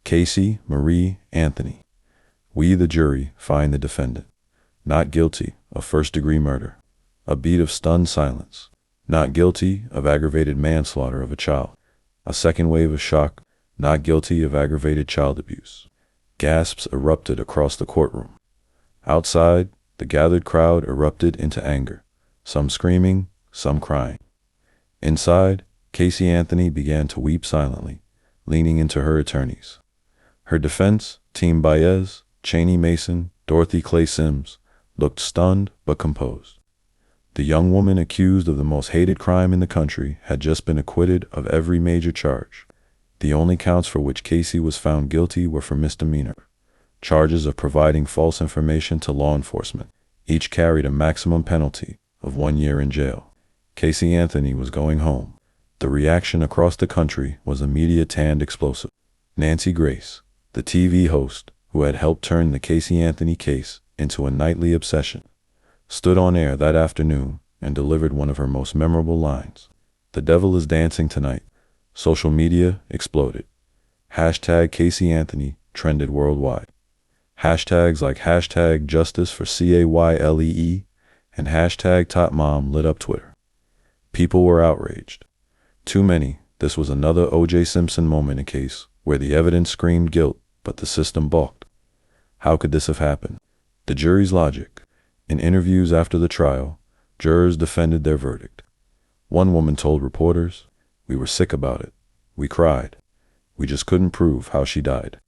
Caylee Marie Anthony, we, the jury, find the defendant not guilty of first-degree murder. A beat of stunned silence. Not guilty of aggravated manslaughter of a child. A second wave of shock. Not guilty of aggravated child abuse. Gasps erupted across the courtroom. Outside, the gathered crowd erupted into anger, some screaming, some crying. Inside, Caylee Anthony began to weep silently, leaning into her attorneys. Her defense, Team Baez, Cheney Mason, Dorothy Clay Sims, looked stunned but composed. The young woman accused of the most hated crime in the country had just been acquitted of every major charge. The only counts for which Caylee was found guilty were for misdemeanor charges of providing false information to law enforcement. Each carried a maximum penalty of 1 year in jail. Caylee Anthony was going home. The reaction across the country was immediate and explosive. Nancy Grace, the TV host who had helped turn the Caylee Anthony case into a nightly obsession, stood on air that afternoon and delivered one of her most memorable lines. "The devil is dancing tonight." Social media exploded. Hashtag Caylee Anthony trended worldwide. Hashtags like hashtag justice for Caylee and hashtag top mom lit up Twitter. People were outraged. Too many. This was another O.J. Simpson moment, a case where the evidence screamed guilt, but the system balked. How could this have happened? The jury's logic. In interviews after the trial, jurors defended their verdict. One woman told reporters, "We were sick about it. We cried. We just couldn't prove how she died.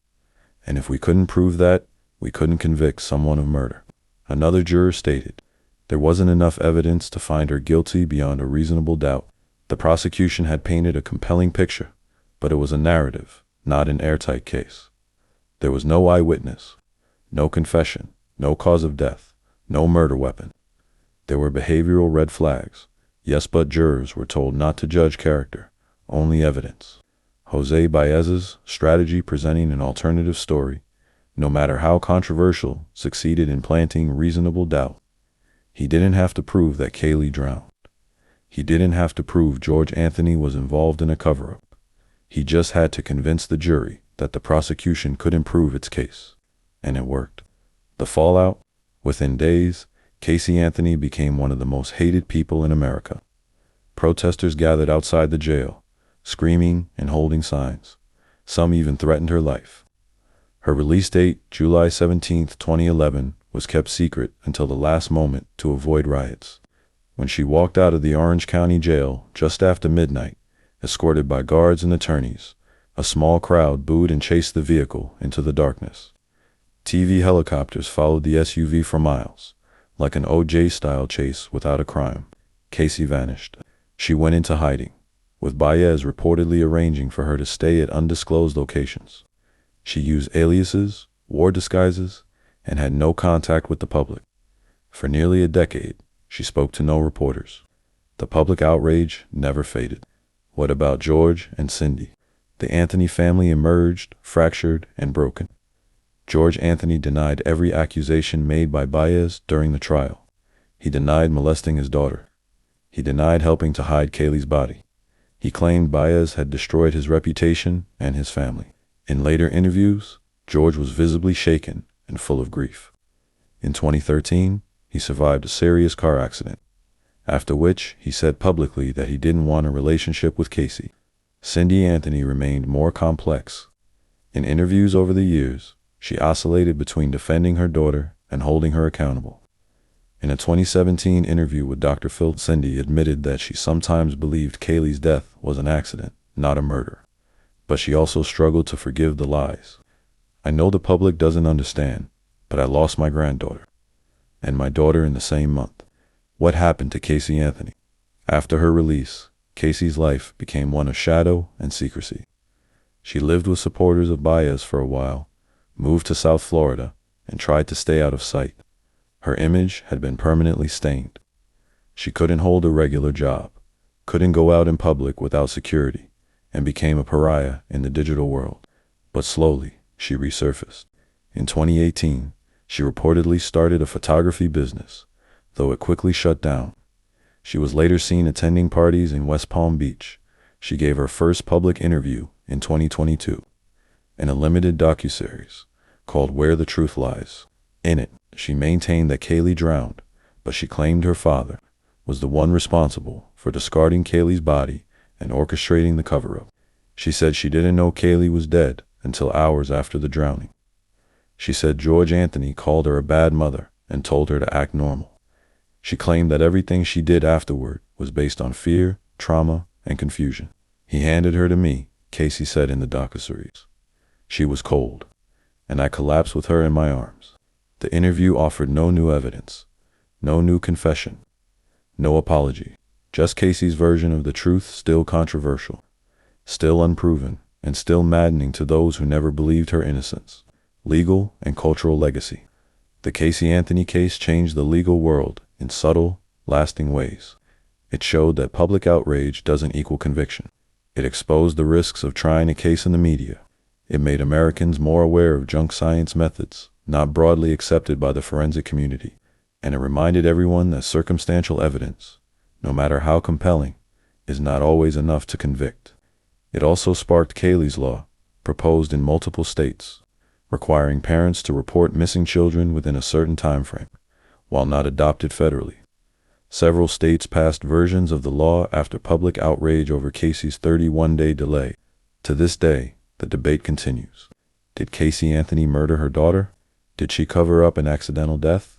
And if we couldn't prove that, we couldn't convict someone of murder." Another juror stated, "There wasn't enough evidence to find her guilty beyond a reasonable doubt." The prosecution had painted a compelling picture, but it was a narrative, not an airtight case. There was no eyewitness, no confession, no cause of death, no murder weapon. There were behavioral red flags. Yes, but jurors were told not to judge character, only evidence. Jose Baez's strategy, presenting an alternative story, no matter how controversial, succeeded in planting reasonable doubt. He didn't have to prove that Caylee drowned. He didn't have to prove George Anthony was involved in a cover-up. He just had to convince the jury that the prosecution couldn't prove its case. And it worked. The fallout? Within days, Caylee Anthony became one of the most hated people in America. Protesters gathered outside the jail, screaming and holding signs. Some even threatened her life. Her release date, July 17, 2011, was kept secret until the last moment to avoid riots. When she walked out of the Orange County Jail just after midnight, escorted by guards and attorneys, a small crowd booed and chased the vehicle into the darkness. TV helicopters followed the SUV for miles, like an O.J.-style chase without a crime. Caylee vanished. She went into hiding. with Baez reportedly arranging for her to stay at undisclosed locations. She used aliases, wore disguises, and had no contact with the public. For nearly a decade, she spoke to no reporters. The public outrage never faded. What about George and Cindy? The Anthony family emerged, fractured, and broken. George Anthony denied every accusation made by Baez during the trial. He denied molesting his daughter. He denied helping to hide Caylee's body. He claimed Baez had destroyed his reputation and his family. In later interviews, George was visibly shaken and full of grief. In 2013, he survived a serious car accident, after which he said publicly that he didn't want a relationship with Casey. Cindy Anthony remained more complex. In interviews over the years, she oscillated between defending her daughter and holding her accountable. In a 2017 interview with Dr. Phil, Cindy admitted that she sometimes believed Caylee's death was an accident, not a murder. But she also struggled to forgive the lies. "I know the public doesn't understand, but I lost my granddaughter, and my daughter in the same month." What happened to Casey Anthony? After her release, Casey's life became one of shadow and secrecy. She lived with supporters of Baez for a while, moved to South Florida, and tried to stay out of sight. Her image had been permanently stained. She couldn't hold a regular job, couldn't go out in public without security, and became a pariah in the digital world. But slowly, she resurfaced. In 2018, she reportedly started a photography business, though it quickly shut down. She was later seen attending parties in West Palm Beach. She gave her first public interview in 2022 in a limited docuseries called Where the Truth Lies. In it, she maintained that Caylee drowned, but she claimed her father was the one responsible for discarding Caylee's body and orchestrating the cover-up. She said she didn't know Caylee was dead until hours after the drowning. She said George Anthony called her a bad mother and told her to act normal. She claimed that everything she did afterward was based on fear, trauma, and confusion. "He handed her to me," Casey said in the docuseries. "She was cold, and I collapsed with her in my arms." The interview offered no new evidence, no new confession, no apology, just Casey's version of the truth, still controversial, still unproven, and still maddening to those who never believed her innocence. Legal and cultural legacy. The Casey Anthony case changed the legal world in subtle, lasting ways. It showed that public outrage doesn't equal conviction. It exposed the risks of trying a case in the media. It made Americans more aware of junk science methods, not broadly accepted by the forensic community. And it reminded everyone that circumstantial evidence, no matter how compelling, is not always enough to convict. It also sparked Caylee's law, proposed in multiple states, requiring parents to report missing children within a certain time frame, while not adopted federally. Several states passed versions of the law after public outrage over Casey's 31-day delay. To this day, the debate continues. Did Casey Anthony murder her daughter? Did she cover up an accidental death?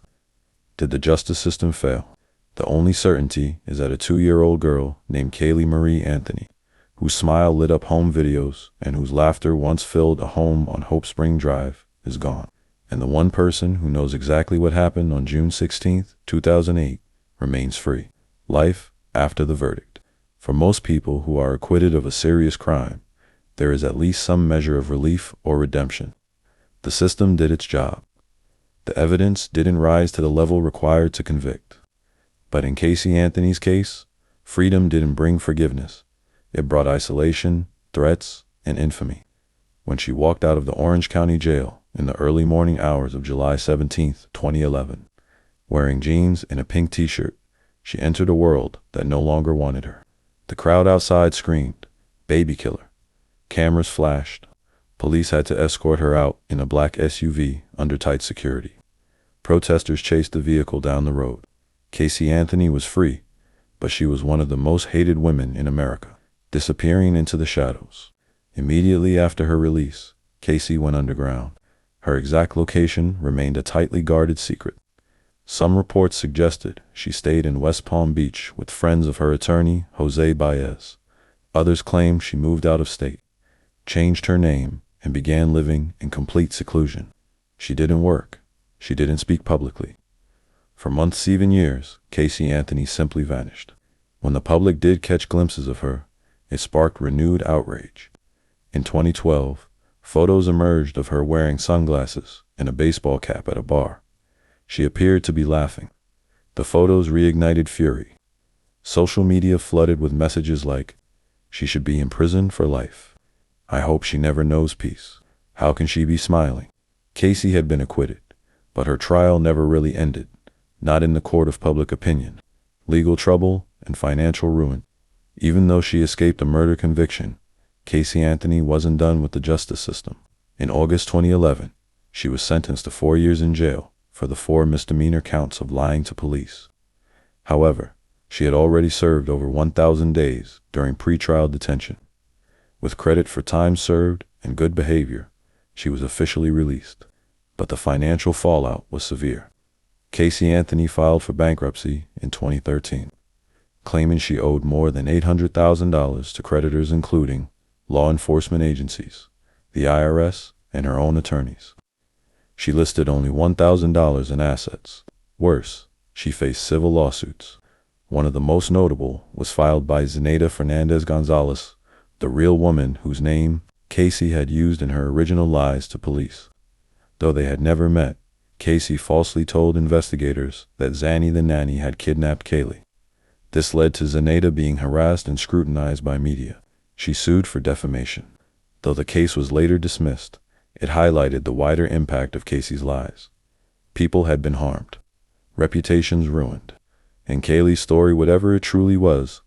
Did the justice system fail? The only certainty is that a 2-year-old girl named Caylee Marie Anthony, whose smile lit up home videos and whose laughter once filled a home on Hope Spring Drive, is gone. And the one person who knows exactly what happened on June 16, 2008, remains free. Life after the verdict. For most people who are acquitted of a serious crime, there is at least some measure of relief or redemption. The system did its job. The evidence didn't rise to the level required to convict. But in Casey Anthony's case, freedom didn't bring forgiveness. It brought isolation, threats, and infamy. When she walked out of the Orange County Jail in the early morning hours of July 17, 2011, wearing jeans and a pink t-shirt, she entered a world that no longer wanted her. The crowd outside screamed, "Baby killer." Cameras flashed. Police had to escort her out in a black SUV under tight security. Protesters chased the vehicle down the road. Casey Anthony was free, but she was one of the most hated women in America, disappearing into the shadows. Immediately after her release, Casey went underground. Her exact location remained a tightly guarded secret. Some reports suggested she stayed in West Palm Beach with friends of her attorney, Jose Baez. Others claimed she moved out of state, changed her name, and began living in complete seclusion. She didn't work. She didn't speak publicly. For months, even years, Casey Anthony simply vanished. When the public did catch glimpses of her, It sparked renewed outrage. In 2012, photos emerged of her wearing sunglasses and a baseball cap at a bar. She appeared to be laughing. The photos reignited fury. Social media flooded with messages like, "She should be imprisoned for life. I hope she never knows peace. How can she be smiling?" Caylee had been acquitted, but her trial never really ended, not in the court of public opinion. Legal trouble and financial ruin. Even though she escaped a murder conviction, Caylee Anthony wasn't done with the justice system. In August 2011, she was sentenced to 4 years in jail for the 4 misdemeanor counts of lying to police. However, she had already served over 1,000 days during pretrial detention. With credit for time served and good behavior, she was officially released. But the financial fallout was severe. Caylee Anthony filed for bankruptcy in 2013, claiming she owed more than $800,000 to creditors including law enforcement agencies, the IRS, and her own attorneys. She listed only $1,000 in assets. Worse, she faced civil lawsuits. One of the most notable was filed by Zenaida Fernandez Gonzalez, the real woman whose name Caylee had used in her original lies to police. Though they had never met, Caylee falsely told investigators that Zanny the nanny had kidnapped Caylee. This led to Zenaida being harassed and scrutinized by media. She sued for defamation. Though the case was later dismissed, it highlighted the wider impact of Caylee's lies. People had been harmed, reputations ruined, and Caylee's story, whatever it truly was,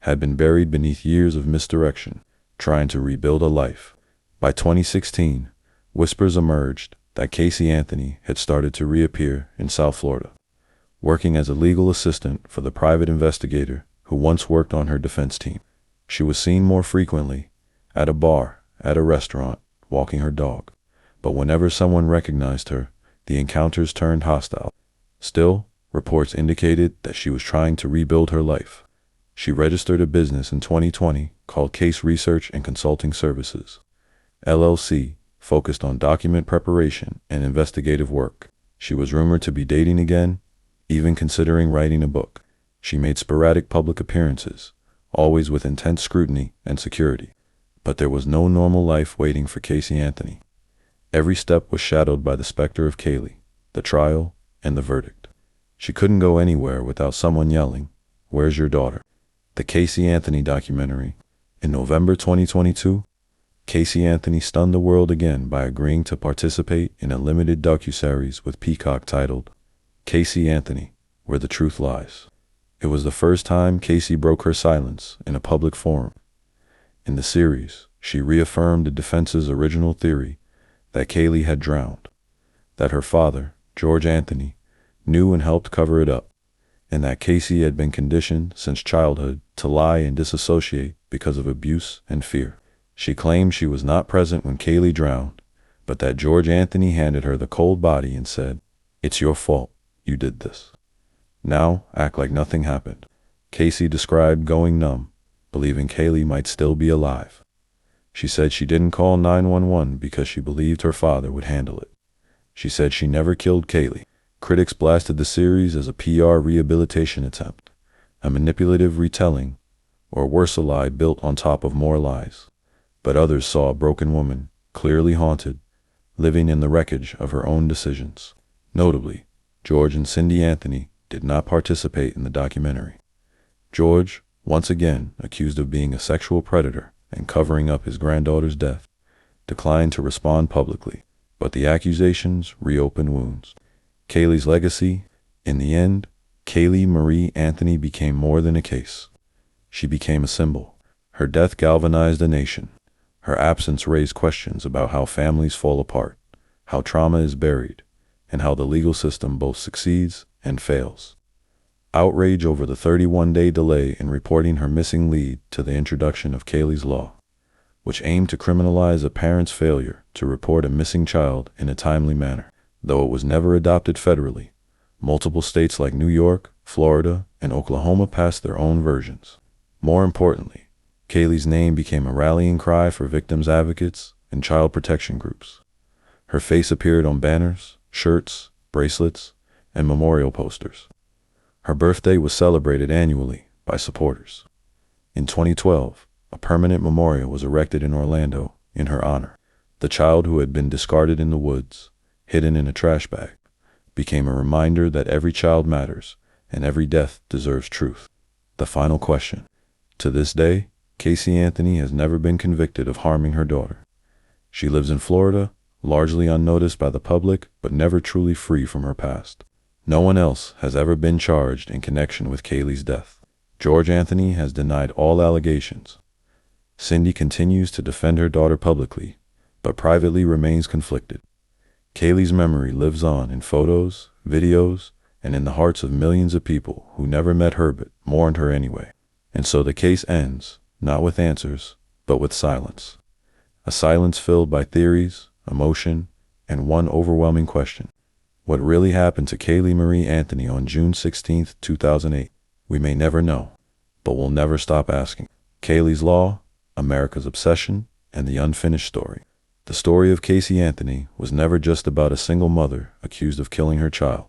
had been buried beneath years of misdirection, trying to rebuild a life. By 2016, whispers emerged that Caylee Anthony had started to reappear in South Florida, working as a legal assistant for the private investigator who once worked on her defense team. She was seen more frequently at a bar, at a restaurant, walking her dog. But whenever someone recognized her, the encounters turned hostile. Still, reports indicated that she was trying to rebuild her life. She registered a business in 2020 called Case Research and Consulting Services, LLC, focused on document preparation and investigative work. She was rumored to be dating again, even considering writing a book. She made sporadic public appearances, always with intense scrutiny and security. But there was no normal life waiting for Caylee Anthony. Every step was shadowed by the specter of Caylee, the trial, and the verdict. She couldn't go anywhere without someone yelling, "Where's your daughter?" The Caylee Anthony documentary. In November 2022, Caylee Anthony stunned the world again by agreeing to participate in a limited docuseries with Peacock titled Caylee Anthony, Where the Truth Lies. It was the first time Caylee broke her silence in a public forum. In the series, she reaffirmed the defense's original theory that Caylee had drowned, that her father, George Anthony, knew and helped cover it up, and that Caylee had been conditioned since childhood to lie and disassociate because of abuse and fear. She claimed she was not present when Caylee drowned, but that George Anthony handed her the cold body and said, "It's your fault, you did this. Now act like nothing happened." Caylee described going numb, believing Caylee might still be alive. She said she didn't call 911 because she believed her father would handle it. She said she never killed Caylee. Critics blasted the series as a PR rehabilitation attempt, a manipulative retelling, or worse, a lie built on top of more lies. But others saw a broken woman, clearly haunted, living in the wreckage of her own decisions. Notably, George and Cindy Anthony did not participate in the documentary. George, once again accused of being a sexual predator and covering up his granddaughter's death, declined to respond publicly, but the accusations reopened wounds. Caylee's legacy. In the end, Caylee Marie Anthony became more than a case. She became a symbol. Her death galvanized a nation. Her absence raised questions about how families fall apart, how trauma is buried, and how the legal system both succeeds and fails. Outrage over the 31-day delay in reporting her missing led to the introduction of Caylee's Law, which aimed to criminalize a parent's failure to report a missing child in a timely manner. Though it was never adopted federally, multiple states like New York, Florida, and Oklahoma passed their own versions. More importantly, Caylee's name became a rallying cry for victims advocates and child protection groups. Her face appeared on banners, shirts, bracelets, and memorial posters. Her birthday was celebrated annually by supporters. In 2012, a permanent memorial was erected in Orlando in her honor. The child who had been discarded in the woods, hidden in a trash bag, became a reminder that every child matters and every death deserves truth. The final question. To this day, Caylee Anthony has never been convicted of harming her daughter. She lives in Florida, largely unnoticed by the public, but never truly free from her past. No one else has ever been charged in connection with Caylee's death. George Anthony has denied all allegations. Cindy continues to defend her daughter publicly, but privately remains conflicted. Caylee's memory lives on in photos, videos, and in the hearts of millions of people who never met her but mourned her anyway. And so the case ends, not with answers, but with silence. A silence filled by theories, emotion, and one overwhelming question. What really happened to Caylee Marie Anthony on June 16, 2008? We may never know, but we'll never stop asking. Caylee's Law, America's Obsession, and the Unfinished Story. The story of Caylee Anthony was never just about a single mother accused of killing her child.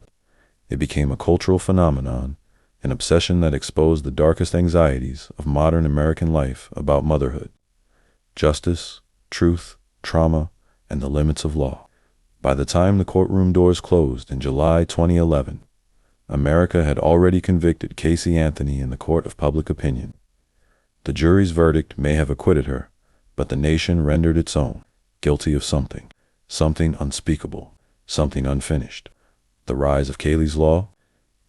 It became a cultural phenomenon, an obsession that exposed the darkest anxieties of modern American life about motherhood, justice, truth, trauma, and the limits of law. By the time the courtroom doors closed in July 2011, America had already convicted Caylee Anthony in the court of public opinion. The jury's verdict may have acquitted her, but the nation rendered its own, guilty of something unspeakable, something unfinished. The rise of Caylee's Law.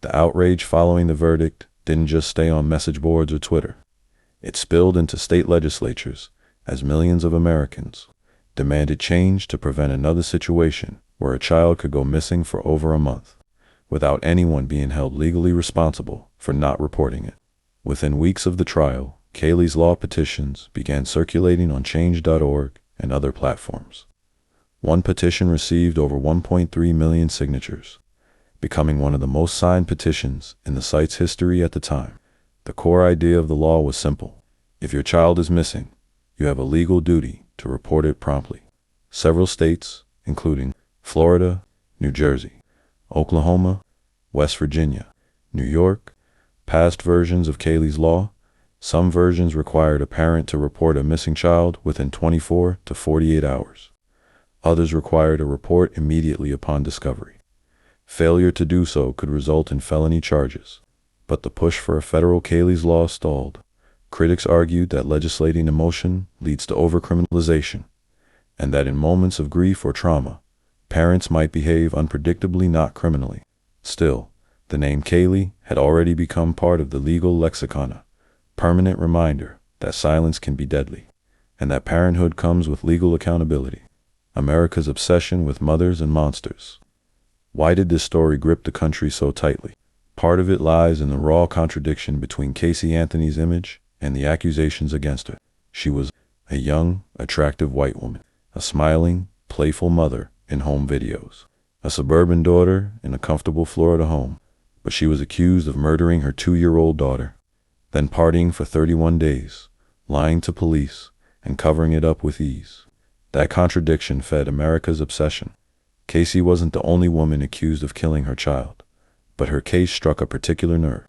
The outrage following the verdict didn't just stay on message boards or Twitter. It spilled into state legislatures as millions of Americans demanded change to prevent another situation where a child could go missing for over a month, without anyone being held legally responsible for not reporting it. Within weeks of the trial, Caylee's Law petitions began circulating on change.org and other platforms. One petition received over 1.3 million signatures, becoming one of the most signed petitions in the site's history at the time. The core idea of the law was simple. If your child is missing, you have a legal duty to report it promptly. Several states, including Florida, New Jersey, Oklahoma, West Virginia, New York, passed versions of Caylee's Law. Some versions required a parent to report a missing child within 24 to 48 hours. Others required a report immediately upon discovery. Failure to do so could result in felony charges. But the push for a federal Caylee's Law stalled. Critics argued that legislating emotion leads to overcriminalization, and that in moments of grief or trauma, parents might behave unpredictably, not criminally. Still, the name Caylee had already become part of the legal lexicon, a permanent reminder that silence can be deadly, and that parenthood comes with legal accountability. America's obsession with mothers and monsters. Why did this story grip the country so tightly? Part of it lies in the raw contradiction between Caylee Anthony's image and the accusations against her. She was a young, attractive white woman, a smiling, playful mother in home videos, a suburban daughter in a comfortable Florida home, but she was accused of murdering her 2-year-old daughter, then partying for 31 days, lying to police, and covering it up with ease. That contradiction fed America's obsession. Caylee wasn't the only woman accused of killing her child, but her case struck a particular nerve.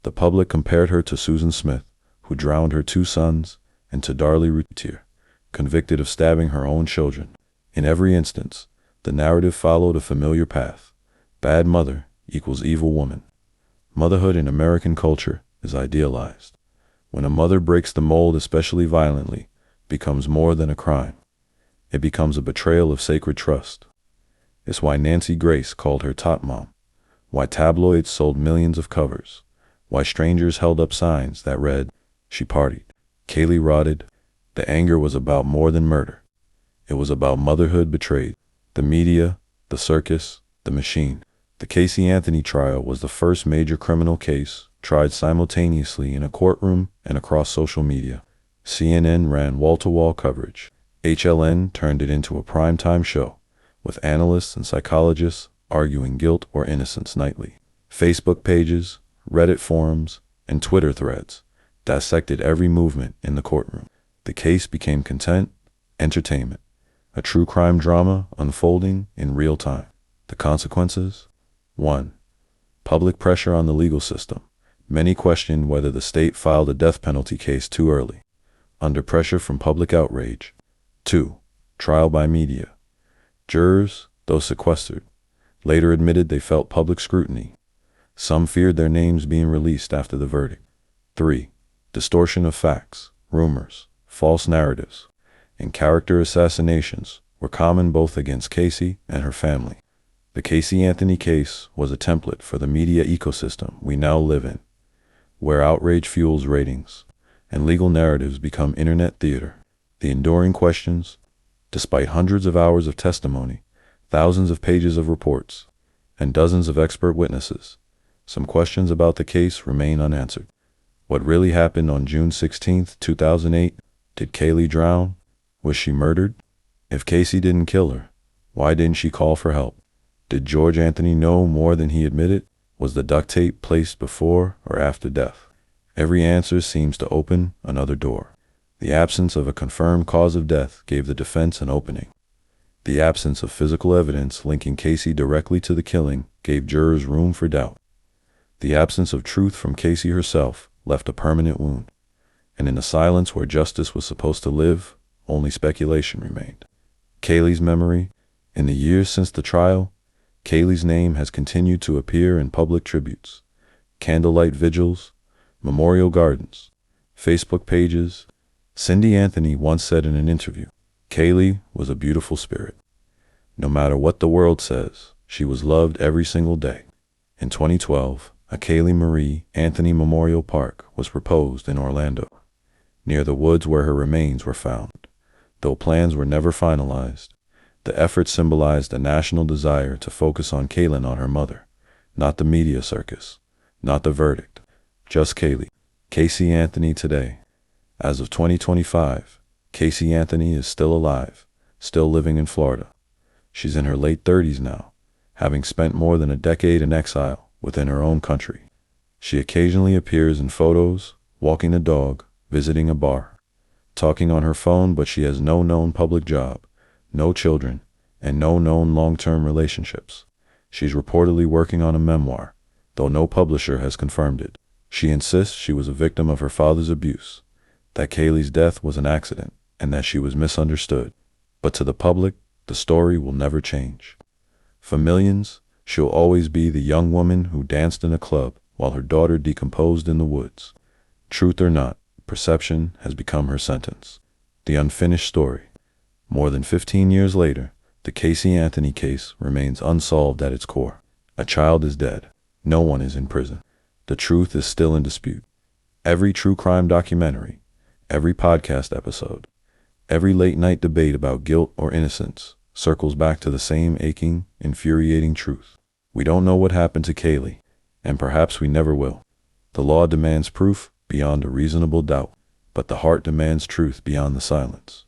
The public compared her to Susan Smith, who drowned her 2 sons, and to Darlie Routier, convicted of stabbing her own children. In every instance, the narrative followed a familiar path. Bad mother equals evil woman. Motherhood in American culture is idealized. When a mother breaks the mold especially violently, becomes more than a crime. It becomes a betrayal of sacred trust. It's why Nancy Grace called her Tot Mom, why tabloids sold millions of covers, why strangers held up signs that read, "She partied." Caylee rotted. The anger was about more than murder. It was about motherhood betrayed. The media, the circus, the machine. The Caylee Anthony trial was the first major criminal case tried simultaneously in a courtroom and across social media. CNN ran wall-to-wall coverage. HLN turned it into a primetime show, with analysts and psychologists arguing guilt or innocence nightly. Facebook pages, Reddit forums, and Twitter threads dissected every movement in the courtroom. The case became content, entertainment, a true crime drama unfolding in real time. The consequences? 1. Public pressure on the legal system. Many questioned whether the state filed a death penalty case too early, under pressure from public outrage. 2. Trial by media. Jurors, though sequestered, later admitted they felt public scrutiny. Some feared their names being released after the verdict. 3. Distortion of facts, rumors, false narratives, and character assassinations were common both against Caylee and her family. The Caylee Anthony case was a template for the media ecosystem we now live in, where outrage fuels ratings and legal narratives become internet theater. The enduring questions, despite hundreds of hours of testimony, thousands of pages of reports, and dozens of expert witnesses, some questions about the case remain unanswered. What really happened on June 16, 2008? Did Caylee drown? Was she murdered? If Caylee didn't kill her, why didn't she call for help? Did George Anthony know more than he admitted? Was the duct tape placed before or after death? Every answer seems to open another door. The absence of a confirmed cause of death gave the defense an opening. The absence of physical evidence linking Caylee directly to the killing gave jurors room for doubt. The absence of truth from Caylee herself left a permanent wound. And in the silence where justice was supposed to live, only speculation remained. Caylee's memory. In the years since the trial, Caylee's name has continued to appear in public tributes, candlelight vigils, memorial gardens, Facebook pages. Cindy Anthony once said in an interview, "Caylee was a beautiful spirit. No matter what the world says, she was loved every single day." In 2012, a Caylee Marie Anthony Memorial Park was proposed in Orlando, near the woods where her remains were found. Though plans were never finalized, the effort symbolized a national desire to focus on Caylee, on her mother, not the media circus, not the verdict, just Caylee. Caylee Anthony today. As of 2025, Caylee Anthony is still alive, still living in Florida. She's in her late 30s now, having spent more than a decade in exile within her own country. She occasionally appears in photos, walking the dog, visiting a bar, talking on her phone, but she has no known public job, no children, and no known long-term relationships. She's reportedly working on a memoir, though no publisher has confirmed it. She insists she was a victim of her father's abuse, that Caylee's death was an accident, and that she was misunderstood. But to the public, the story will never change. For millions, she'll always be the young woman who danced in a club while her daughter decomposed in the woods. Truth or not, perception has become her sentence. The unfinished story. More than 15 years later, the Caylee Anthony case remains unsolved at its core. A child is dead. No one is in prison. The truth is still in dispute. Every true crime documentary, every podcast episode, every late-night debate about guilt or innocence circles back to the same aching, infuriating truth. We don't know what happened to Caylee, and perhaps we never will. The law demands proof beyond a reasonable doubt, but the heart demands truth beyond the silence.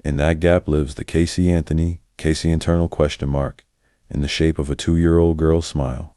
In that gap lives the Caylee Anthony, Caylee internal question mark, in the shape of a 2-year-old girl's smile.